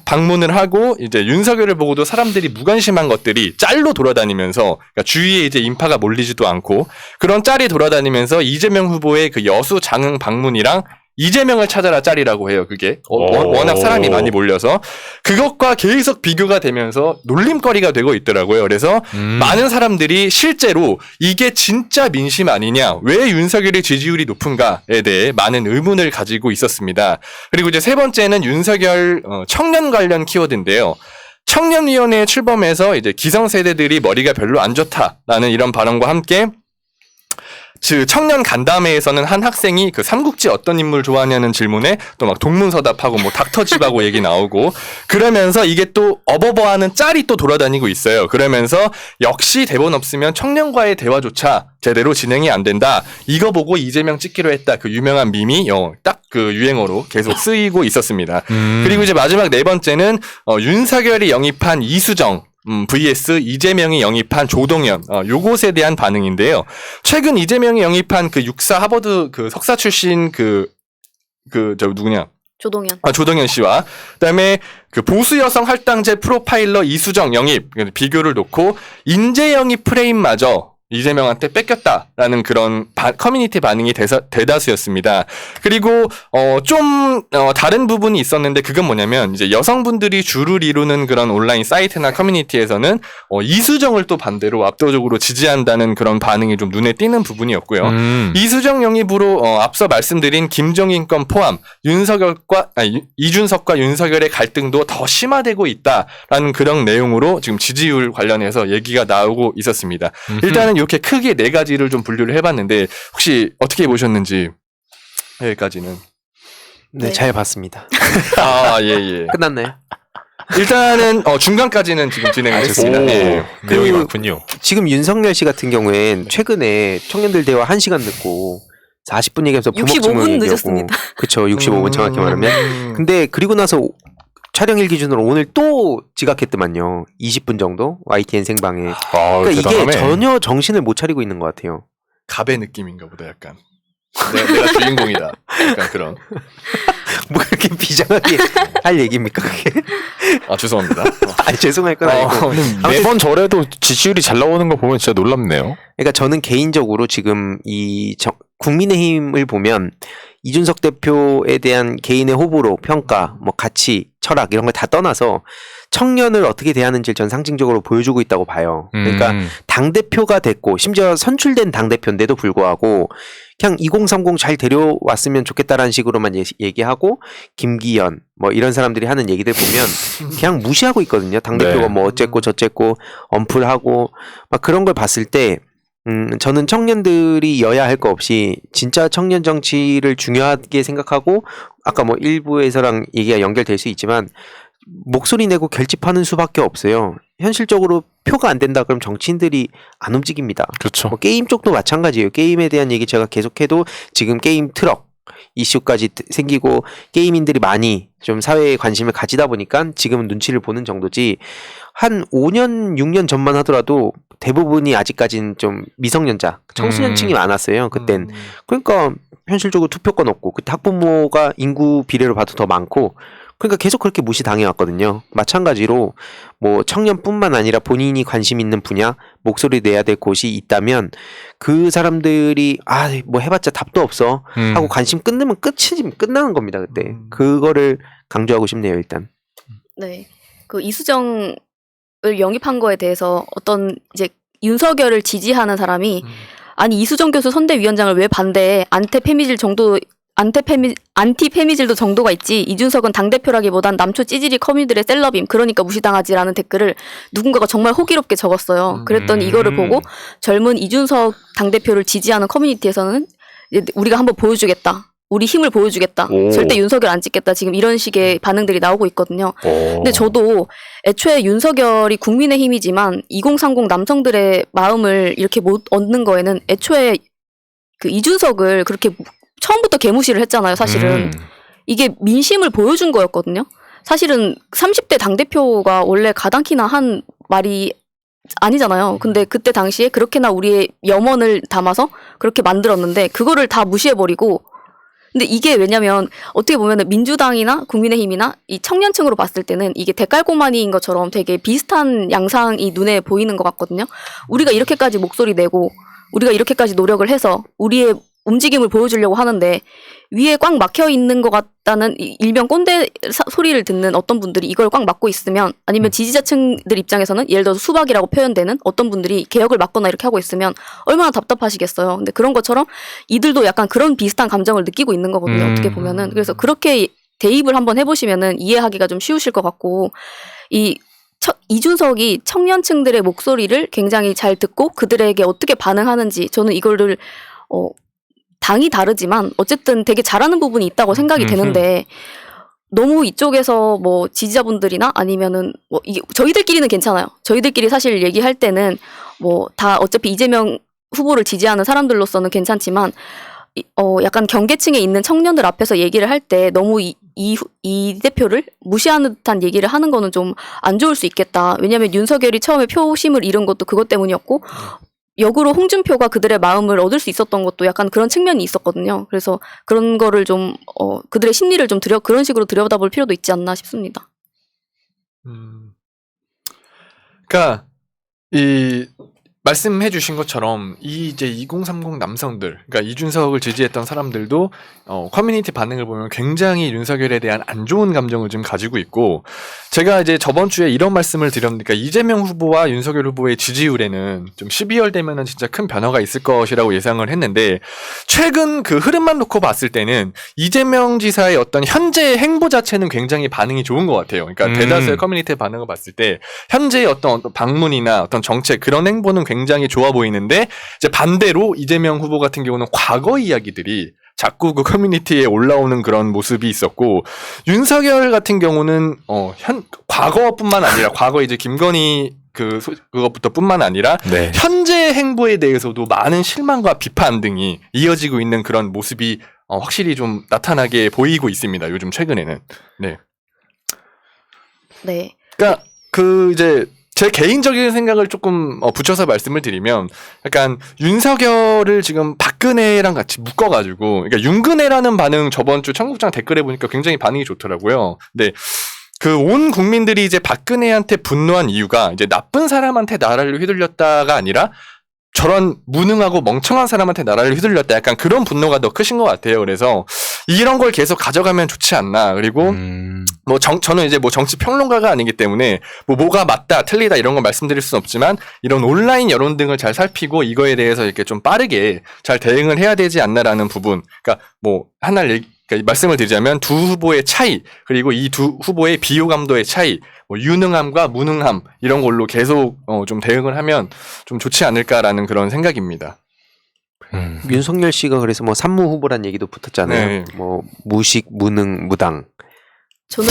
방문을 하고 이제 윤석열을 보고도 사람들이 무관심한 것들이 짤로 돌아다니면서 그러니까 주위에 이제 인파가 몰리지도 않고 그런 짤이 돌아다니면서 이재명 후보의 그 여수 장흥 방문이랑 이재명을 찾아라 짤이라고 해요. 그게 워낙 사람이 많이 몰려서 그것과 계속 비교가 되면서 놀림거리가 되고 있더라고요. 그래서 많은 사람들이 실제로 이게 진짜 민심 아니냐, 왜 윤석열의 지지율이 높은가에 대해 많은 의문을 가지고 있었습니다. 그리고 이제 세 번째는 윤석열 청년 관련 키워드인데요. 청년위원회에 출범해서 이제 기성세대들이 머리가 별로 안 좋다라는 이런 발언과 함께 그 청년 간담회에서는 한 학생이 그 삼국지 어떤 인물 좋아하냐는 질문에 또 막 동문서답하고 뭐 닥터집하고 얘기 나오고 그러면서 이게 또 어버버하는 짤이 또 돌아다니고 있어요. 그러면서 역시 대본 없으면 청년과의 대화조차 제대로 진행이 안 된다. 이거 보고 이재명 찍기로 했다. 그 유명한 밈이 딱 그 유행어로 계속 쓰이고 있었습니다. 그리고 이제 마지막 네 번째는 윤석열이 영입한 이수정 vs 이재명이 영입한 조동현 요것에 대한 반응인데요. 최근 이재명이 영입한 그 육사 하버드 그 석사 출신 저 누구냐? 조동현 씨와 그다음에 그 보수 여성 할당제 프로파일러 이수정 영입 비교를 놓고 인재 영입 프레임마저 이재명한테 뺏겼다라는 그런 커뮤니티 반응이 대다수였습니다. 그리고 좀 다른 부분이 있었는데 그건 뭐냐면 이제 여성분들이 주를 이루는 그런 온라인 사이트나 커뮤니티에서는 이수정을 또 반대로 압도적으로 지지한다는 그런 반응이 좀 눈에 띄는 부분이었고요. 이수정 영입으로 앞서 말씀드린 김종인 건 포함 이준석과 윤석열의 갈등도 더 심화되고 있다라는 그런 내용으로 지금 지지율 관련해서 얘기가 나오고 있었습니다. 일단은 이렇게 크게 네 가지를 좀 분류를 해봤는데 혹시 어떻게 보셨는지 여기까지는. 네, 잘 봤습니다. 예. 끝났나요? 일단은 중간까지는 지금 진행을 했습니다. 예. 내용이 많군요. 지금 윤석열 씨 같은 경우엔 최근에 청년들 대화 1시간 듣고 40분 얘기하면서 65분 늦었습니다. 그쵸, 65분 정확히 말하면. 근데 그리고 나서 촬영일 기준으로 오늘 또 지각했더만요. 20분 정도 YTN 생방에. 그러니까 이게 전혀 정신을 못 차리고 있는 것 같아요. 갑의 느낌인가 보다 약간. 내가 주인공이다. 약간 그런. 뭐 그렇게 비장하게 할 얘기입니까 그게? 죄송합니다. 아니 죄송할 건 아니고. 매번 저래도 지지율이 잘 나오는 거 보면 진짜 놀랍네요. 그러니까 저는 개인적으로 지금 국민의힘을 보면 이준석 대표에 대한 개인의 호불호, 평가, 뭐 가치, 철학 이런 걸 다 떠나서 청년을 어떻게 대하는지를 전 상징적으로 보여주고 있다고 봐요. 그러니까 당대표가 됐고 심지어 선출된 당대표인데도 불구하고 그냥 2030 잘 데려왔으면 좋겠다라는 식으로만 얘기하고 김기현 뭐 이런 사람들이 하는 얘기들 보면 그냥 무시하고 있거든요. 당대표가 뭐 어쨌고 저쨌고 언플하고 막 그런 걸 봤을 때 저는 청년들이 여야 할 거 없이 진짜 청년 정치를 중요하게 생각하고 아까 뭐 일부에서랑 얘기가 연결될 수 있지만 목소리 내고 결집하는 수밖에 없어요. 현실적으로 표가 안 된다 그럼 정치인들이 안 움직입니다. 그렇죠. 뭐 게임 쪽도 마찬가지예요. 게임에 대한 얘기 제가 계속해도 지금 게임 트럭 이슈까지 생기고 게이민들이 많이 좀 사회에 관심을 가지다 보니까 지금은 눈치를 보는 정도지 한 5년 6년 전만 하더라도 대부분이 아직까지는 좀 미성년자 청소년층이 많았어요. 그땐 그러니까 현실적으로 투표권 없고 그때 학부모가 인구 비례로 봐도 더 많고 그러니까 계속 그렇게 무시당해왔거든요. 마찬가지로 뭐 청년뿐만 아니라 본인이 관심 있는 분야 목소리 내야 될 곳이 있다면 그 사람들이 뭐 해봤자 답도 없어 하고 관심 끊으면 끝나는 겁니다. 그때 그거를 강조하고 싶네요. 일단. 네, 그 이수정을 영입한 거에 대해서 어떤 이제 윤석열을 지지하는 사람이 아니 이수정 교수 선대위원장을 왜 반대해? 안티페미질도 정도가 있지. 이준석은 당대표라기보단 남초 찌질이 커뮤니들의 셀럽임. 그러니까 무시당하지라는 댓글을 누군가가 정말 호기롭게 적었어요. 그랬더니 이거를 보고 젊은 이준석 당대표를 지지하는 커뮤니티에서는 우리가 한번 보여주겠다. 우리 힘을 보여주겠다. 절대 윤석열 안 찍겠다. 지금 이런 식의 반응들이 나오고 있거든요. 근데 저도 애초에 윤석열이 국민의힘이지만 2030 남성들의 마음을 이렇게 못 얻는 거에는 애초에 그 이준석을 그렇게 처음부터 개무시를 했잖아요, 사실은. 이게 민심을 보여준 거였거든요. 사실은 30대 당대표가 원래 가당키나 한 말이 아니잖아요. 근데 그때 당시에 그렇게나 우리의 염원을 담아서 그렇게 만들었는데 그거를 다 무시해버리고 근데 이게 왜냐면 어떻게 보면은 민주당이나 국민의힘이나 이 청년층으로 봤을 때는 이게 대깔고마니인 것처럼 되게 비슷한 양상이 눈에 보이는 것 같거든요. 우리가 이렇게까지 목소리 내고 우리가 이렇게까지 노력을 해서 우리의 움직임을 보여주려고 하는데 위에 꽉 막혀 있는 것 같다는 일명 꼰대 소리를 듣는 어떤 분들이 이걸 꽉 막고 있으면 아니면 지지자층들 입장에서는 예를 들어서 수박이라고 표현되는 어떤 분들이 개혁을 막거나 이렇게 하고 있으면 얼마나 답답하시겠어요. 근데 그런 것처럼 이들도 약간 그런 비슷한 감정을 느끼고 있는 거거든요. 어떻게 보면은. 그래서 그렇게 대입을 한번 해보시면은 이해하기가 좀 쉬우실 것 같고 이준석이 청년층들의 목소리를 굉장히 잘 듣고 그들에게 어떻게 반응하는지 저는 이거를 당이 다르지만 어쨌든 되게 잘하는 부분이 있다고 생각이 되는데 너무 이쪽에서 뭐 지지자분들이나 아니면은 뭐 이게 저희들끼리는 괜찮아요. 저희들끼리 사실 얘기할 때는 뭐 다 어차피 이재명 후보를 지지하는 사람들로서는 괜찮지만 약간 경계층에 있는 청년들 앞에서 얘기를 할 때 너무 이 대표를 무시하는 듯한 얘기를 하는 거는 좀 안 좋을 수 있겠다. 왜냐하면 윤석열이 처음에 표심을 잃은 것도 그것 때문이었고 역으로 홍준표가 그들의 마음을 얻을 수 있었던 것도 약간 그런 측면이 있었거든요. 그래서 그런 거를 좀 그들의 심리를 좀 그런 식으로 들여다볼 필요도 있지 않나 싶습니다. 그러니까 이 말씀해 주신 것처럼 이제 2030 남성들, 그러니까 이준석을 지지했던 사람들도 커뮤니티 반응을 보면 굉장히 윤석열에 대한 안 좋은 감정을 좀 가지고 있고, 제가 이제 저번 주에 이런 말씀을 드렸는데, 이재명 후보와 윤석열 후보의 지지율에는 좀 12월 되면은 진짜 큰 변화가 있을 것이라고 예상을 했는데, 최근 그 흐름만 놓고 봤을 때는 이재명 지사의 어떤 현재의 행보 자체는 굉장히 반응이 좋은 것 같아요. 그러니까 대다수의 커뮤니티 반응을 봤을 때 현재의 어떤 방문이나 어떤 정책, 그런 행보는 굉장히 좋아 보이는데, 이제 반대로 이재명 후보 같은 경우는 과거 이야기들이 자꾸 그 커뮤니티에 올라오는 그런 모습이 있었고, 윤석열 같은 경우는 과거뿐만 아니라 과거 이제 김건희 그것부터 뿐만 아니라 네. 현재 행보에 대해서도 많은 실망과 비판 등이 이어지고 있는 그런 모습이 확실히 좀 나타나게 보이고 있습니다. 요즘 최근에는. 네. 네. 그러니까 이제 제 개인적인 생각을 조금 붙여서 말씀을 드리면, 약간 윤석열을 지금 박근혜랑 같이 묶어가지고, 그러니까 윤근혜라는 반응 저번 주 청국장 댓글에 보니까 굉장히 반응이 좋더라고요. 근데 그 온 국민들이 이제 박근혜한테 분노한 이유가 이제 나쁜 사람한테 나라를 휘둘렸다가 아니라 저런 무능하고 멍청한 사람한테 나라를 휘둘렸다, 약간 그런 분노가 더 크신 것 같아요. 그래서 이런 걸 계속 가져가면 좋지 않나. 그리고 저는 이제 정치 평론가가 아니기 때문에 뭐가 맞다 틀리다 이런 걸 말씀드릴 수는 없지만, 이런 온라인 여론 등을 잘 살피고 이거에 대해서 이렇게 좀 빠르게 잘 대응을 해야 되지 않나라는 부분. 그러니까 그러니까 말씀을 드리자면 두 후보의 차이, 그리고 이 두 후보의 비호감도의 차이, 유능함과 무능함, 이런 걸로 계속 좀 대응을 하면 좀 좋지 않을까라는 그런 생각입니다. 윤석열 씨가 그래서 뭐 산무 후보란 얘기도 붙었잖아요. 네. 뭐 무식, 무능, 무당. 저는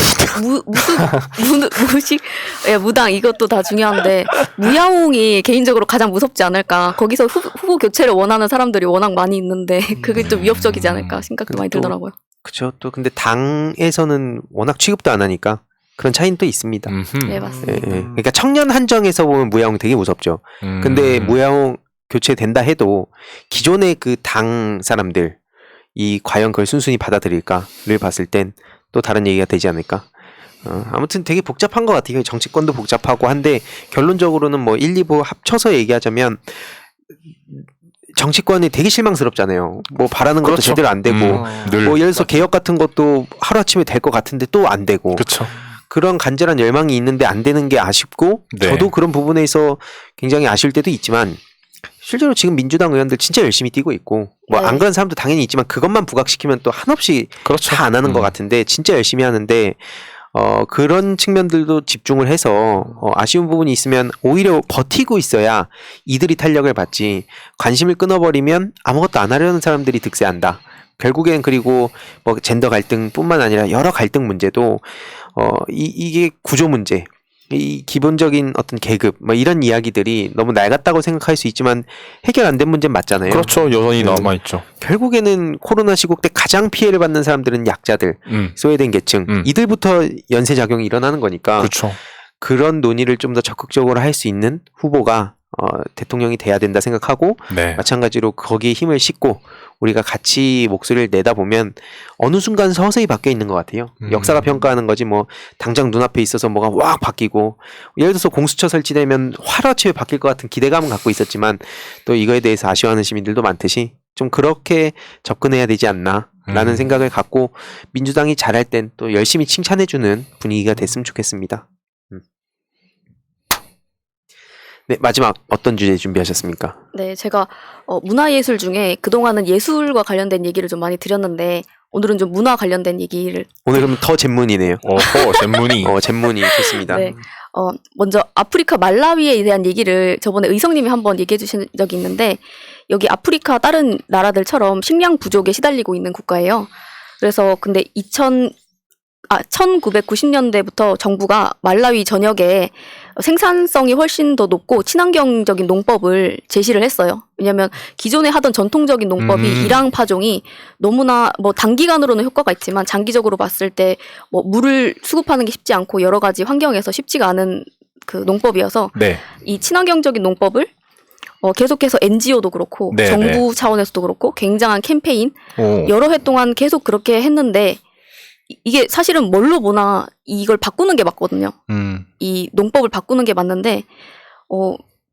무식, 예, 무당 이것도 다 중요한데 무야홍이 개인적으로 가장 무섭지 않을까. 거기서 후보 교체를 원하는 사람들이 워낙 많이 있는데 그게 좀 위협적이지 않을까 생각도 많이 들더라고요. 그렇죠. 또 근데 당에서는 워낙 취급도 안 하니까 그런 차이는 또 있습니다. 네, 맞습니다. 예, 예. 그러니까 청년 한정에서 보면 무야홍 되게 무섭죠. 근데 무야홍 교체된다 해도 기존의 그 당 사람들이 과연 그걸 순순히 받아들일까를 봤을 땐 또 다른 얘기가 되지 않을까. 아무튼 되게 복잡한 것 같아요. 정치권도 복잡하고 한데 결론적으로는 뭐 1, 2부 합쳐서 얘기하자면 정치권이 되게 실망스럽잖아요. 뭐 바라는 것도 그렇죠. 제대로 안 되고 늘. 뭐 예를 들어서 개혁 같은 것도 하루아침에 될 것 같은데 또 안 되고 그렇죠. 그런 간절한 열망이 있는데 안 되는 게 아쉽고 네. 저도 그런 부분에서 굉장히 아쉬울 때도 있지만 실제로 지금 민주당 의원들 진짜 열심히 뛰고 있고 뭐 네. 안 그런 사람도 당연히 있지만 그것만 부각시키면 또 한없이 그렇죠. 다 안 하는 것 같은데 진짜 열심히 하는데 그런 측면들도 집중을 해서 아쉬운 부분이 있으면 오히려 버티고 있어야 이들이 탄력을 받지, 관심을 끊어버리면 아무것도 안 하려는 사람들이 득세한다. 결국엔 그리고 뭐 젠더 갈등뿐만 아니라 여러 갈등 문제도 이게 구조 문제, 이 기본적인 어떤 계급 뭐 이런 이야기들이 너무 낡았다고 생각할 수 있지만 해결 안 된 문제는 맞잖아요. 그렇죠. 여전히 네. 남아있죠. 결국에는 코로나 시국 때 가장 피해를 받는 사람들은 약자들, 소외된 계층, 이들부터 연쇄 작용이 일어나는 거니까 그렇죠. 그런 논의를 좀 더 적극적으로 할 수 있는 후보가 대통령이 돼야 된다 생각하고, 네. 마찬가지로 거기에 힘을 싣고 우리가 같이 목소리를 내다 보면 어느 순간 서서히 바뀌어 있는 것 같아요. 역사가 평가하는 거지 뭐 당장 눈앞에 있어서 뭐가 확 바뀌고, 예를 들어서 공수처 설치되면 하루아침에 바뀔 것 같은 기대감은 갖고 있었지만 또 이거에 대해서 아쉬워하는 시민들도 많듯이 좀 그렇게 접근해야 되지 않나라는 생각을 갖고 민주당이 잘할 땐 또 열심히 칭찬해주는 분위기가 됐으면 좋겠습니다. 네, 마지막 어떤 주제 준비하셨습니까? 네, 제가 문화예술 중에 그동안은 예술과 관련된 얘기를 좀 많이 드렸는데 오늘은 좀 문화 관련된 얘기를 오늘 그럼 더 잼문이네요. 오호, 잼문이. 잼문이 좋습니다. 네. 먼저 아프리카 말라위에 대한 얘기를 저번에 의성님이 한번 얘기해 주신 적이 있는데 여기 아프리카 다른 나라들처럼 식량 부족에 시달리고 있는 국가예요. 그래서 근데 1990년대부터 정부가 말라위 전역에 생산성이 훨씬 더 높고 친환경적인 농법을 제시를 했어요. 왜냐하면 기존에 하던 전통적인 농법이 일항 파종이 너무나 뭐 단기간으로는 효과가 있지만 장기적으로 봤을 때 뭐 물을 수급하는 게 쉽지 않고 여러 가지 환경에서 쉽지가 않은 그 농법이어서 네. 이 친환경적인 농법을 계속해서 NGO도 그렇고 네, 정부 차원에서도 그렇고 굉장한 캠페인 오. 여러 해 동안 계속 그렇게 했는데 이게 사실은 뭘로 보나 이걸 바꾸는 게 맞거든요. 이 농법을 바꾸는 게 맞는데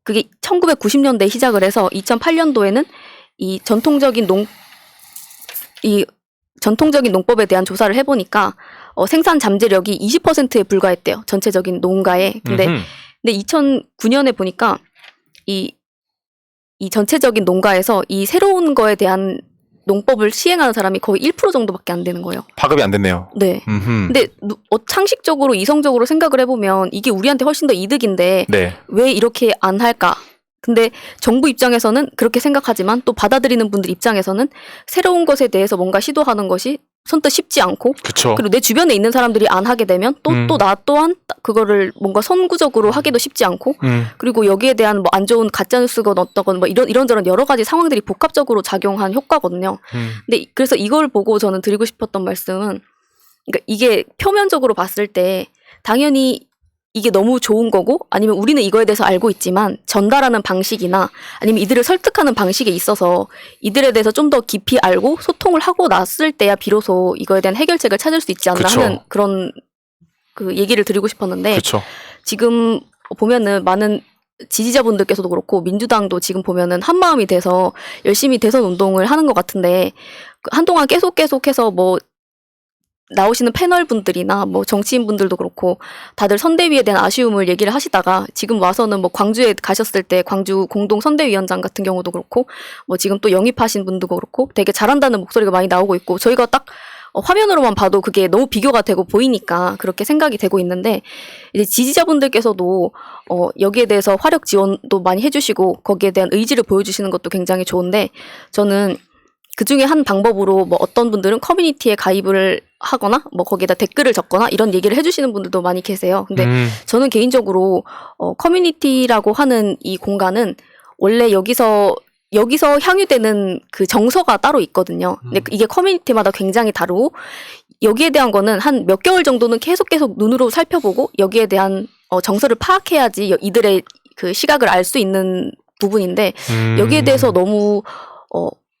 그게 1990년대에 시작을 해서 2008년도에는 이 전통적인 농법에 대한 조사를 해보니까 생산 잠재력이 20%에 불과했대요. 전체적인 농가에. 근데 2009년에 보니까 이 전체적인 농가에서 이 새로운 거에 대한 농법을 시행하는 사람이 거의 1% 정도밖에 안 되는 거예요. 파급이 안 됐네요. 네. 근데 상식적으로 이성적으로 생각을 해보면 이게 우리한테 훨씬 더 이득인데 네. 왜 이렇게 안 할까? 근데 정부 입장에서는 그렇게 생각하지만 또 받아들이는 분들 입장에서는 새로운 것에 대해서 뭔가 시도하는 것이 선뜻 쉽지 않고 그쵸. 그리고 내 주변에 있는 사람들이 안 하게 되면 또 나 또한 그거를 뭔가 선구적으로 하기도 쉽지 않고 그리고 여기에 대한 뭐 안 좋은 가짜뉴스건 어떠건 뭐 이런저런 여러 가지 상황들이 복합적으로 작용한 효과거든요. 근데 그래서 이걸 보고 저는 드리고 싶었던 말씀은 그러니까 이게 표면적으로 봤을 때 당연히 이게 너무 좋은 거고 아니면 우리는 이거에 대해서 알고 있지만 전달하는 방식이나 아니면 이들을 설득하는 방식에 있어서 이들에 대해서 좀 더 깊이 알고 소통을 하고 났을 때야 비로소 이거에 대한 해결책을 찾을 수 있지 않나 그쵸. 하는 그런 그 얘기를 드리고 싶었는데 그렇죠. 지금 보면은 많은 지지자분들께서도 그렇고 민주당도 지금 보면은 한마음이 돼서 열심히 대선 운동을 하는 것 같은데 한동안 계속해서 뭐 나오시는 패널 분들이나 뭐 정치인 분들도 그렇고 다들 선대위에 대한 아쉬움을 얘기를 하시다가 지금 와서는 뭐 광주에 가셨을 때 광주 공동 선대위원장 같은 경우도 그렇고 뭐 지금 또 영입하신 분도 그렇고 되게 잘한다는 목소리가 많이 나오고 있고 저희가 딱 화면으로만 봐도 그게 너무 비교가 되고 보이니까 그렇게 생각이 되고 있는데 이제 지지자분들께서도 여기에 대해서 화력 지원도 많이 해주시고 거기에 대한 의지를 보여주시는 것도 굉장히 좋은데 저는 그 중에 한 방법으로 뭐 어떤 분들은 커뮤니티에 가입을 하거나 뭐 거기에다 댓글을 적거나 이런 얘기를 해주시는 분들도 많이 계세요. 근데 저는 개인적으로 커뮤니티라고 하는 이 공간은 원래 여기서 향유되는 그 정서가 따로 있거든요. 근데 이게 커뮤니티마다 굉장히 다르고 여기에 대한 거는 한 몇 개월 정도는 계속 눈으로 살펴보고 여기에 대한 정서를 파악해야지 이들의 그 시각을 알 수 있는 부분인데 여기에 대해서 너무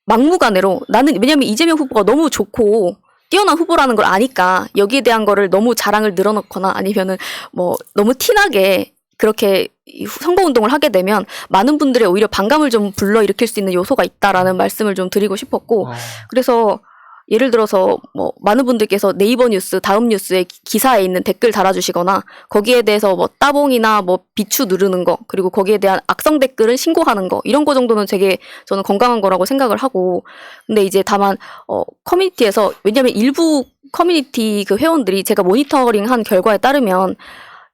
막무가내로 나는 왜냐면 이재명 후보가 너무 좋고 뛰어난 후보라는 걸 아니까 여기에 대한 거를 너무 자랑을 늘어놓거나 아니면은 뭐 너무 티나게 그렇게 선거운동을 하게 되면 많은 분들의 오히려 반감을 좀 불러일으킬 수 있는 요소가 있다라는 말씀을 좀 드리고 싶었고 그래서 예를 들어서 뭐 많은 분들께서 네이버 뉴스 다음 뉴스의 기사에 있는 댓글 달아주시거나 거기에 대해서 뭐 따봉이나 뭐 비추 누르는 거 그리고 거기에 대한 악성 댓글은 신고하는 거 이런 거 정도는 되게 저는 건강한 거라고 생각을 하고 근데 이제 다만 커뮤니티에서 왜냐하면 일부 커뮤니티 그 회원들이 제가 모니터링한 결과에 따르면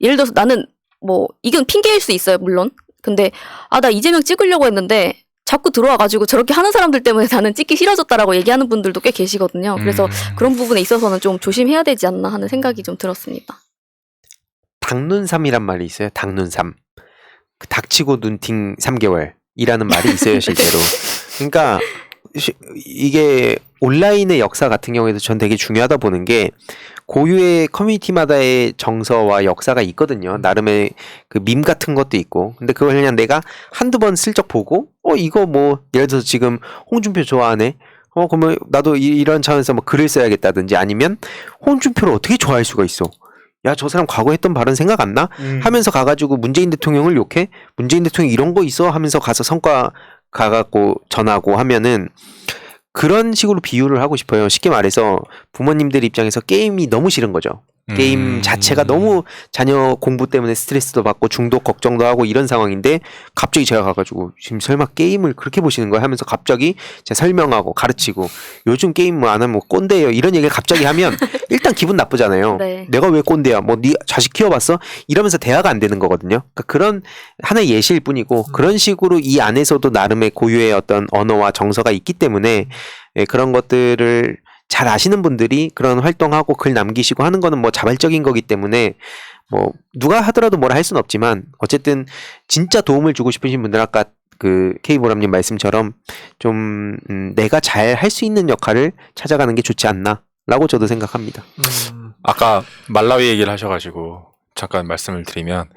예를 들어서 나는 뭐 이건 핑계일 수 있어요 물론 근데 나 이재명 찍으려고 했는데 자꾸 들어와가지고 저렇게 하는 사람들 때문에 나는 찍기 싫어졌다라고 얘기하는 분들도 꽤 계시거든요. 그래서 그런 부분에 있어서는 좀 조심해야 되지 않나 하는 생각이 좀 들었습니다. 닭눈삼이란 말이 있어요. 닭눈삼. 그 닥치고 눈팅 3개월이라는 말이 있어요, 실제로. 그러니까 이게 온라인의 역사 같은 경우에도 전 되게 중요하다 보는 게 고유의 커뮤니티마다의 정서와 역사가 있거든요. 나름의 그 밈 같은 것도 있고. 근데 그걸 그냥 내가 한두 번 슬쩍 보고 이거 뭐 예를 들어서 지금 홍준표 좋아하네. 그러면 나도 이런 차원에서 뭐 글을 써야겠다든지 아니면 홍준표를 어떻게 좋아할 수가 있어. 야, 저 사람 과거 했던 발언 생각 안 나? 하면서 가가지고 문재인 대통령을 욕해? 문재인 대통령 이런 거 있어? 하면서 가서 성과 가갖고 전하고 하면은 그런 식으로 비유를 하고 싶어요. 쉽게 말해서 부모님들 입장에서 게임이 너무 싫은 거죠. 게임 자체가 너무 자녀 공부 때문에 스트레스도 받고 중독 걱정도 하고 이런 상황인데 갑자기 제가 가가지고 지금 설마 게임을 그렇게 보시는 거야 하면서 갑자기 제가 설명하고 가르치고 요즘 게임 뭐 안 하면 뭐 꼰대예요 이런 얘기를 갑자기 하면 일단 기분 나쁘잖아요. 네. 내가 왜 꼰대야? 뭐 네 자식 키워봤어? 이러면서 대화가 안 되는 거거든요. 그러니까 그런 하나의 예시일 뿐이고 그런 식으로 이 안에서도 나름의 고유의 어떤 언어와 정서가 있기 때문에 예, 그런 것들을 잘 아시는 분들이 그런 활동하고 글 남기시고 하는 거는 뭐 자발적인 거기 때문에 뭐 누가 하더라도 뭐라 할 수는 없지만 어쨌든 진짜 도움을 주고 싶으신 분들 아까 그 K보람님 말씀처럼 좀 내가 잘 할 수 있는 역할을 찾아가는 게 좋지 않나라고 저도 생각합니다. 아까 말라위 얘기를 하셔가지고 잠깐 말씀을 드리면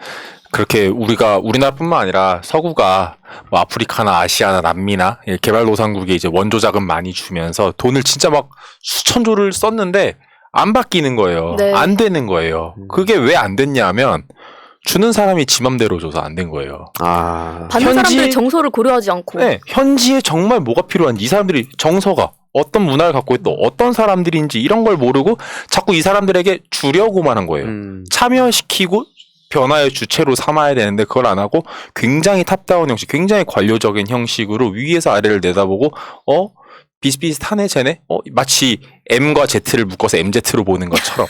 그렇게 우리나라뿐만 아니라 서구가 뭐 아프리카나 아시아나 남미나 개발도상국에 이제 원조 자금 많이 주면서 돈을 진짜 막 수천조를 썼는데 안 바뀌는 거예요. 네. 안 되는 거예요. 그게 왜 안 됐냐 하면 주는 사람이 지 맘대로 줘서 안 된 거예요. 아, 받는 사람들의 정서를 고려하지 않고. 네, 현지에 정말 뭐가 필요한지 이 사람들이 정서가 어떤 문화를 갖고 있고 어떤 사람들인지 이런 걸 모르고 자꾸 이 사람들에게 주려고만 한 거예요. 참여시키고 변화의 주체로 삼아야 되는데 그걸 안 하고 굉장히 탑다운 형식, 굉장히 관료적인 형식으로 위에서 아래를 내다보고 비슷비슷하네 쟤네? 마치 M과 Z를 묶어서 MZ로 보는 것처럼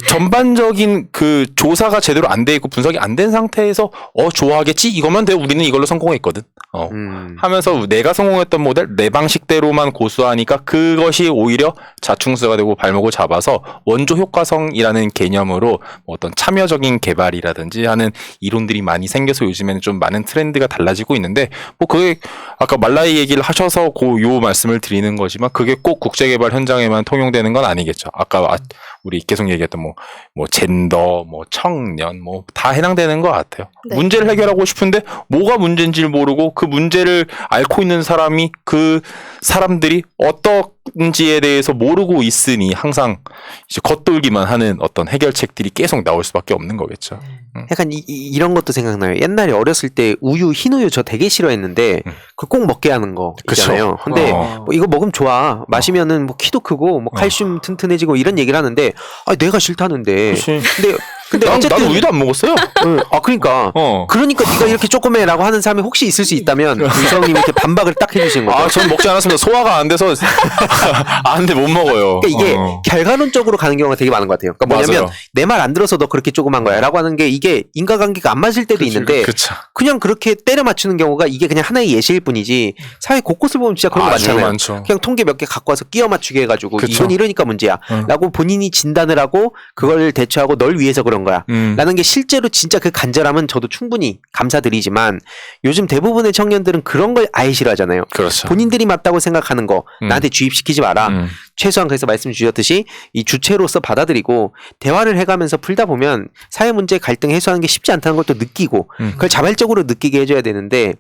전반적인 그 조사가 제대로 안 돼 있고 분석이 안 된 상태에서 좋아하겠지? 이거면 돼. 우리는 이걸로 성공했거든. 하면서 내가 성공했던 모델 내 방식대로만 고수하니까 그것이 오히려 자충수가 되고 발목을 잡아서 원조 효과성이라는 개념으로 뭐 어떤 참여적인 개발이라든지 하는 이론들이 많이 생겨서 요즘에는 좀 많은 트렌드가 달라지고 있는데 뭐 그게 아까 말라이 얘기를 하셔서 요 말씀을 드리는 거지만 그게 꼭 국제개발 현장에만 통용되는 건 아니겠죠. 아까 우리 계속 얘기했던 뭐 젠더, 뭐 청년, 뭐 다 해당되는 것 같아요. 네. 문제를 해결하고 싶은데 뭐가 문제인지를 모르고 그 문제를 앓고 있는 사람이 그 사람들이 어떤지에 대해서 모르고 있으니 항상 이제 겉돌기만 하는 어떤 해결책들이 계속 나올 수밖에 없는 거겠죠. 약간 이런 것도 생각나요. 옛날에 어렸을 때 흰 우유 저 되게 싫어했는데 그걸 꼭 먹게 하는 거 있잖아요. 근데 뭐 이거 먹으면 좋아. 마시면은 뭐 키도 크고 뭐 칼슘 튼튼해지고 이런 얘기를 하는데 내가 싫다는데. 근데 어쨌든 나도 우유도 안 먹었어요. 그러니까 네가 이렇게 조금 해라고 하는 사람이 혹시 있을 수 있다면 유성님이 이렇게 반박을 딱 해주신 거죠. 전 먹지 않았습니다. 소화가 안 돼서 안돼 못 먹어요. 그러니까 이게 결과론적으로 가는 경우가 되게 많은 것 같아요. 그러니까 뭐냐면 맞아요. 내 말 안 들어서 너 그렇게 조그만 거야라고 하는 게 이게 인과관계가 안 맞을 때도 있는데 그쵸. 그냥 그렇게 때려 맞추는 경우가 이게 그냥 하나의 예시일 뿐이지 사회 곳곳을 보면 진짜 그런 거 아주 많잖아요. 많죠. 그냥 통계 몇 개 갖고 와서 끼워 맞추게 해가지고 그쵸. 이건 이러니까 문제야 라고 본인이 진단을 하고 그걸 대처하고 널 위해서 그런 거야 라는 게 실제로 진짜 그 간절함은 저도 충분히 감사드리지만 요즘 대부분의 청년들은 그런 걸 아예 싫어하잖아요. 그렇죠. 본인들이 맞다고 생각하는 거 나한테 주입시키지 마라. 최소한 그래서 말씀 주셨듯이 이 주체로서 받아들이고 대화를 해가면서 풀다 보면 사회 문제 갈등 해소하는 게 쉽지 않다는 것도 느끼고 그걸 자발적으로 느끼게 해줘야 되는데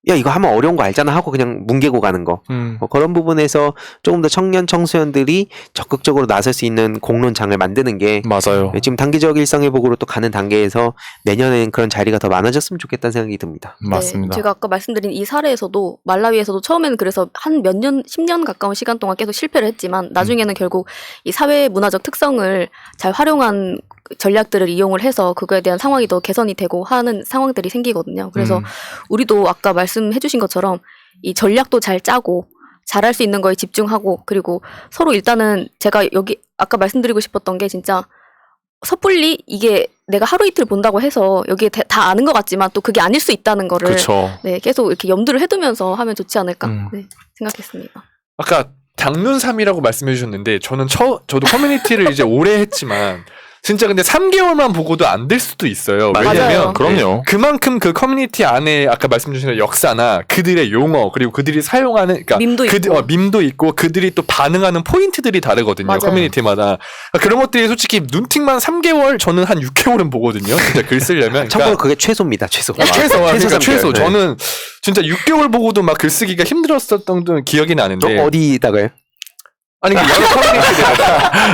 야 이거 하면 어려운 거 알잖아 하고 그냥 뭉개고 가는 거 그런 부분에서 조금 더 청년 청소년들이 적극적으로 나설 수 있는 공론장을 만드는 게 맞아요. 지금 단기적 일상회복으로 또 가는 단계에서 내년에는 그런 자리가 더 많아졌으면 좋겠다는 생각이 듭니다. 맞습니다. 네, 제가 아까 말씀드린 이 사례에서도 말라위에서도 처음에는 그래서 한 몇 년, 10년 가까운 시간 동안 계속 실패를 했지만 나중에는 결국 이 사회 문화적 특성을 잘 활용한 전략들을 이용을 해서 그거에 대한 상황이 더 개선이 되고 하는 상황들이 생기거든요. 그래서 우리도 아까 말씀해 주신 것처럼 이 전략도 잘 짜고 잘할 수 있는 거에 집중하고 그리고 서로 일단은 제가 여기 아까 말씀드리고 싶었던 게 진짜 섣불리 이게 내가 하루 이틀 본다고 해서 여기에 다 아는 것 같지만 또 그게 아닐 수 있다는 거를 그렇죠. 네, 계속 이렇게 염두를 해두면서 하면 좋지 않을까 네, 생각했습니다. 아까 장눈삼이라고 말씀해 주셨는데 저는 저도 커뮤니티를 이제 오래 했지만 진짜 근데 3개월만 보고도 안 될 수도 있어요. 맞아요. 왜냐면 그럼요. 그만큼 그 커뮤니티 안에 아까 말씀 주신 역사나 그들의 용어 그리고 그들이 사용하는 그러니까 밈도 있고. 밈도 있고 그들이 또 반응하는 포인트들이 다르거든요. 맞아요. 커뮤니티마다. 그러니까 그런 것들이 솔직히 눈팅만 3개월 저는 한 6개월은 보거든요. 진짜 글 쓰려면. 참고로 그게 최소입니다. 최소. 그러니까 최소. 3개월. 네. 저는 진짜 6개월 보고도 막 글쓰기가 힘들었었던 기억이 나는데. 어디다가요? 아니 여러 커뮤니티들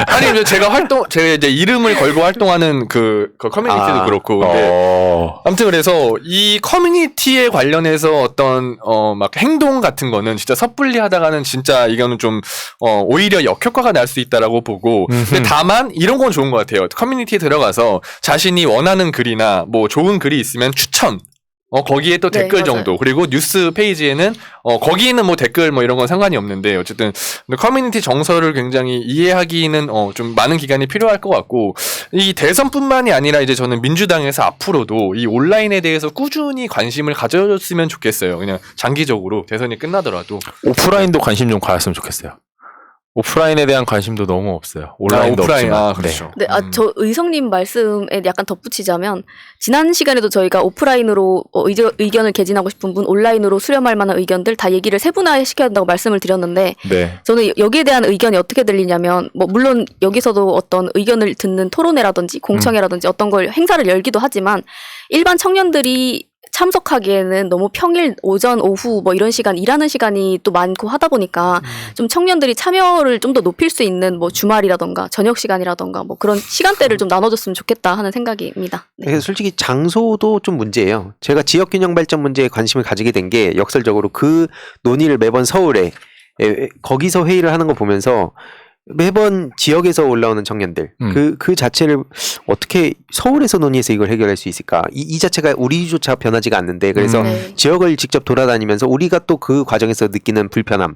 아니 이제 제가 이제 이름을 걸고 활동하는 그 커뮤니티도 그렇고 근데 아무튼 그래서 이 커뮤니티에 관련해서 어떤 막 행동 같은 거는 진짜 섣불리 하다가는 진짜 이거는 좀 오히려 역효과가 날 수 있다라고 보고 근데 다만 이런 건 좋은 것 같아요. 커뮤니티에 들어가서 자신이 원하는 글이나 뭐 좋은 글이 있으면 추천 거기에 또 네, 댓글 맞아요. 정도 그리고 뉴스 페이지에는 거기는 뭐 댓글 뭐 이런 건 상관이 없는데 어쨌든 근데 커뮤니티 정서를 굉장히 이해하기는 좀 많은 기간이 필요할 것 같고 이 대선뿐만이 아니라 이제 저는 민주당에서 앞으로도 이 온라인에 대해서 꾸준히 관심을 가져줬으면 좋겠어요. 그냥 장기적으로 대선이 끝나더라도 오프라인도 관심 좀 가졌으면 좋겠어요. 오프라인에 대한 관심도 너무 없어요. 온라인도 오프라인 없지만. 그렇죠. 네, 저 의성님 말씀에 약간 덧붙이자면 지난 시간에도 저희가 오프라인으로 의견을 개진하고 싶은 분, 온라인으로 수렴할 만한 의견들 다 얘기를 세분화 시켜야 한다고 말씀을 드렸는데 네. 저는 여기에 대한 의견이 어떻게 들리냐면 뭐 물론 여기서도 어떤 의견을 듣는 토론회라든지 공청회라든지 어떤 걸 행사를 열기도 하지만 일반 청년들이 참석하기에는 너무 평일 오전 오후 뭐 이런 시간 일하는 시간이 또 많고 하다 보니까 좀 청년들이 참여를 좀 더 높일 수 있는 뭐 주말이라던가 저녁 시간이라던가 뭐 그런 시간대를 좀 나눠줬으면 좋겠다 하는 생각입니다. 네. 그래서 솔직히 장소도 좀 문제예요. 제가 지역균형 발전 문제에 관심을 가지게 된 게 역설적으로 그 논의를 매번 서울에 거기서 회의를 하는 거 보면서 매번 지역에서 올라오는 청년들 그 자체를 어떻게 서울에서 논의해서 이걸 해결할 수 있을까? 이 자체가 우리조차 변하지가 않는데 그래서 네. 지역을 직접 돌아다니면서 우리가 또 그 과정에서 느끼는 불편함,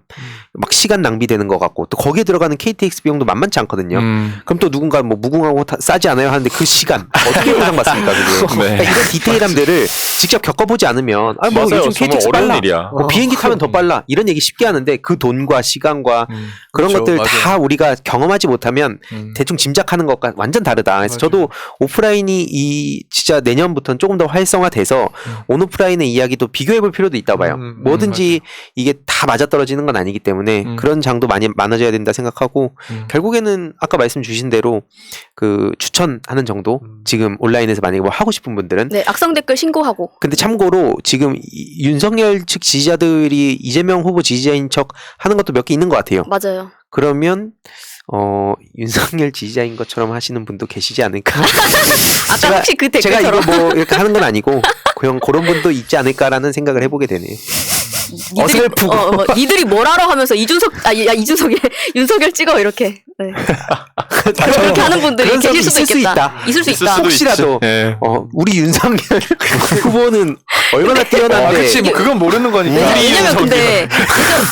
막 시간 낭비되는 것 같고 또 거기에 들어가는 KTX 비용도 만만치 않거든요. 그럼 또 누군가 뭐 무궁화고 싸지 않아요 하는데 그 시간 어떻게 보상받습니까? 그게? 네. 그러니까 이런 디테일함들을 직접 겪어보지 않으면 아, 뭐 맞아요. 요즘 정말 KTX 어려운 빨라. 일이야. 뭐 비행기 타면 더 빨라 이런 얘기 쉽게 하는데 그 돈과 시간과 그런 그렇죠. 것들 맞아요. 다 우리가 경험하지 못하면 대충 짐작하는 것과 완전 다르다. 그래서 맞아요. 저도 오프라인이 진짜 내년부터는 조금 더 활성화돼서 온오프라인의 이야기도 비교해볼 필요도 있다고 봐요. 뭐든지 이게 다 맞아떨어지는 건 아니기 때문에 그런 장도 많아져야 된다 생각하고 결국에는 아까 말씀 주신 대로 그 추천하는 정도 지금 온라인에서 만약에 뭐 하고 싶은 분들은 네, 악성 댓글 신고하고. 근데 참고로 지금 윤석열 측 지지자들이 이재명 후보 지지자인 척 하는 것도 몇 개 있는 것 같아요. 맞아요. 그러면 윤석열 지지자인 것처럼 하시는 분도 계시지 않을까? 아까 혹시 그 제가 댓글처럼 이거 뭐 이렇게 하는 건 아니고 그냥 그런 분도 있지 않을까라는 생각을 해보게 되네요. 어설프고. 니들이 뭘 알아 하면서 이준석이 윤석열 찍어 이렇게. 네. 그렇게 하는 분들이 그런 사람도 계실 수도 있을 수 있겠다. 있다. 있을 수 있을 있다. 수도 혹시라도 있지. 예. 우리 윤석열 후보는 얼마나 뛰어난데 그치 뭐 그건 모르는 거니까. 왜냐면 근데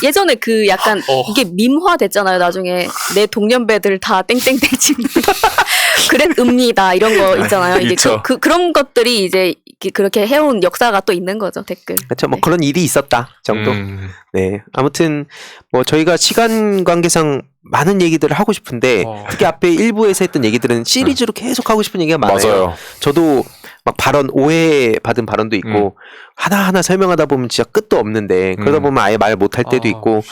예전에 그 약간 이게 밈화 됐잖아요. 나중에 내 동년배들 다 땡땡땡 치는 그랬읍니다 이런 거 있잖아요. 이게 있죠. 그런 것들이 이제 그렇게 해온 역사가 또 있는 거죠. 댓글. 그렇죠. 뭐 네. 그런 일이 있었다 정도. 네. 아무튼 뭐 저희가 시간 관계상 많은 얘기들을 하고 싶은데 특히 앞에 일부에서 했던 얘기들은 시리즈로 계속 하고 싶은 얘기가 많아요. 맞아요. 저도 막 오해받은 발언도 있고 하나하나 설명하다 보면 진짜 끝도 없는데 그러다 보면 아예 말 못할 때도 있고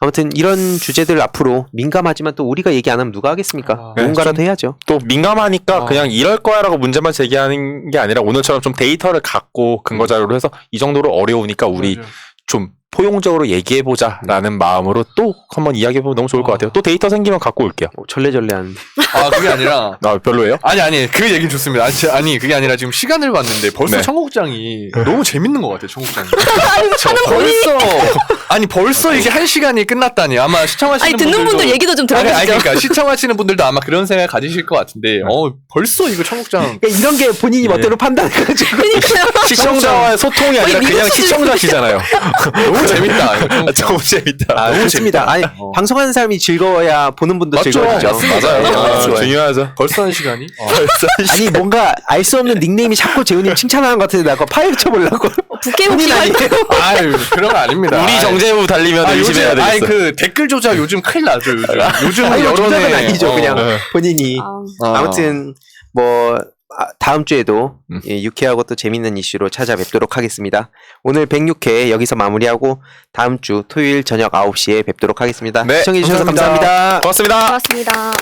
아무튼 이런 주제들 앞으로 민감하지만 또 우리가 얘기 안 하면 누가 하겠습니까? 누군가라도 해야죠. 또 민감하니까 그냥 이럴 거야라고 문제만 제기하는 게 아니라 오늘처럼 좀 데이터를 갖고 근거 자료로 해서 이 정도로 어려우니까 우리 좀 포용적으로 얘기해보자라는 마음으로 또 한번 이야기해보면 너무 좋을 것 같아요. 또 데이터 생기면 갖고 올게요. 절레절레 하는데. 그게 아니라 별로예요? 아니 그 얘기 좋습니다. 아니 그게 아니라 지금 시간을 봤는데 벌써 네. 청국장이 너무 재밌는 것 같아요. 청국장이. 벌써 이게 1시간이 끝났다니 아마 시청하시는 아니 듣는 분들도 분들 얘기도 좀 아니, 들어보시죠. 그러니까 시청하시는 분들도 아마 그런 생각 가지실 것 같은데 벌써 이거 청국장 그러니까 이런 게 본인이 멋대로 판단해가지고 시청자와의 소통이 아니라 그냥 시청자시잖아요. 너무 재밌다. 이거 청국장. 너무 재밌다. 너무 좋습니다. 아니 방송하는 사람이 즐거워야 보는 분도 맞죠. 즐거워지죠. 맞습니다. 맞아요. 중요하죠. 벌써 1시간이? 아니 뭔가 알 수 없는 닉네임이 자꾸 재훈님 칭찬하는 것 같은데 나 그거 파헤쳐 보려고. 부캐 본인 혹시 아니에요? 아유 그런 거 아닙니다. 우리 정재부 달리면 의심해야 되겠어. 아니 그 댓글 조작 요즘 큰일 나죠. 요즘은 아니, 조작은 여론에 아니죠. 그냥 본인이. 아, 아무튼 뭐 다음 주에도 유쾌하고 또 재밌는 이슈로 찾아뵙도록 하겠습니다. 오늘 106회 여기서 마무리하고 다음 주 토요일 저녁 9시에 뵙도록 하겠습니다. 네, 시청해주셔서 감사합니다. 고맙습니다. 고맙습니다.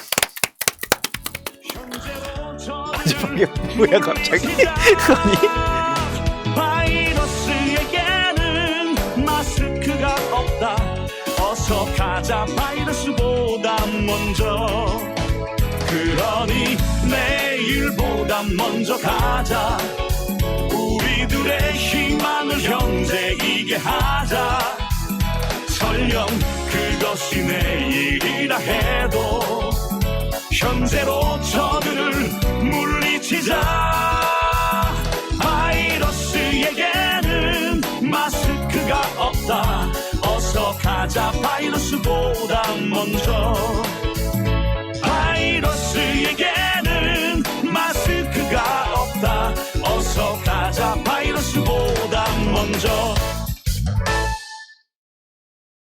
마지막에 뭐야 갑자기? 아니. 바이러스에게는 마스크가 없다. 어서 가자 바이러스보다 먼저. 그러니 내일보다 먼저 가자. 우리들의 희망을 형제이게 하자. 설령 그것이 내일이라 해도 현재로 저들을 물리치자. 바이러스에게는 마스크가 없다. 어서 가자 바이러스보다 먼저. 바이러스에게는 마스크가 없다. 어서 가자 바이러스보다 먼저.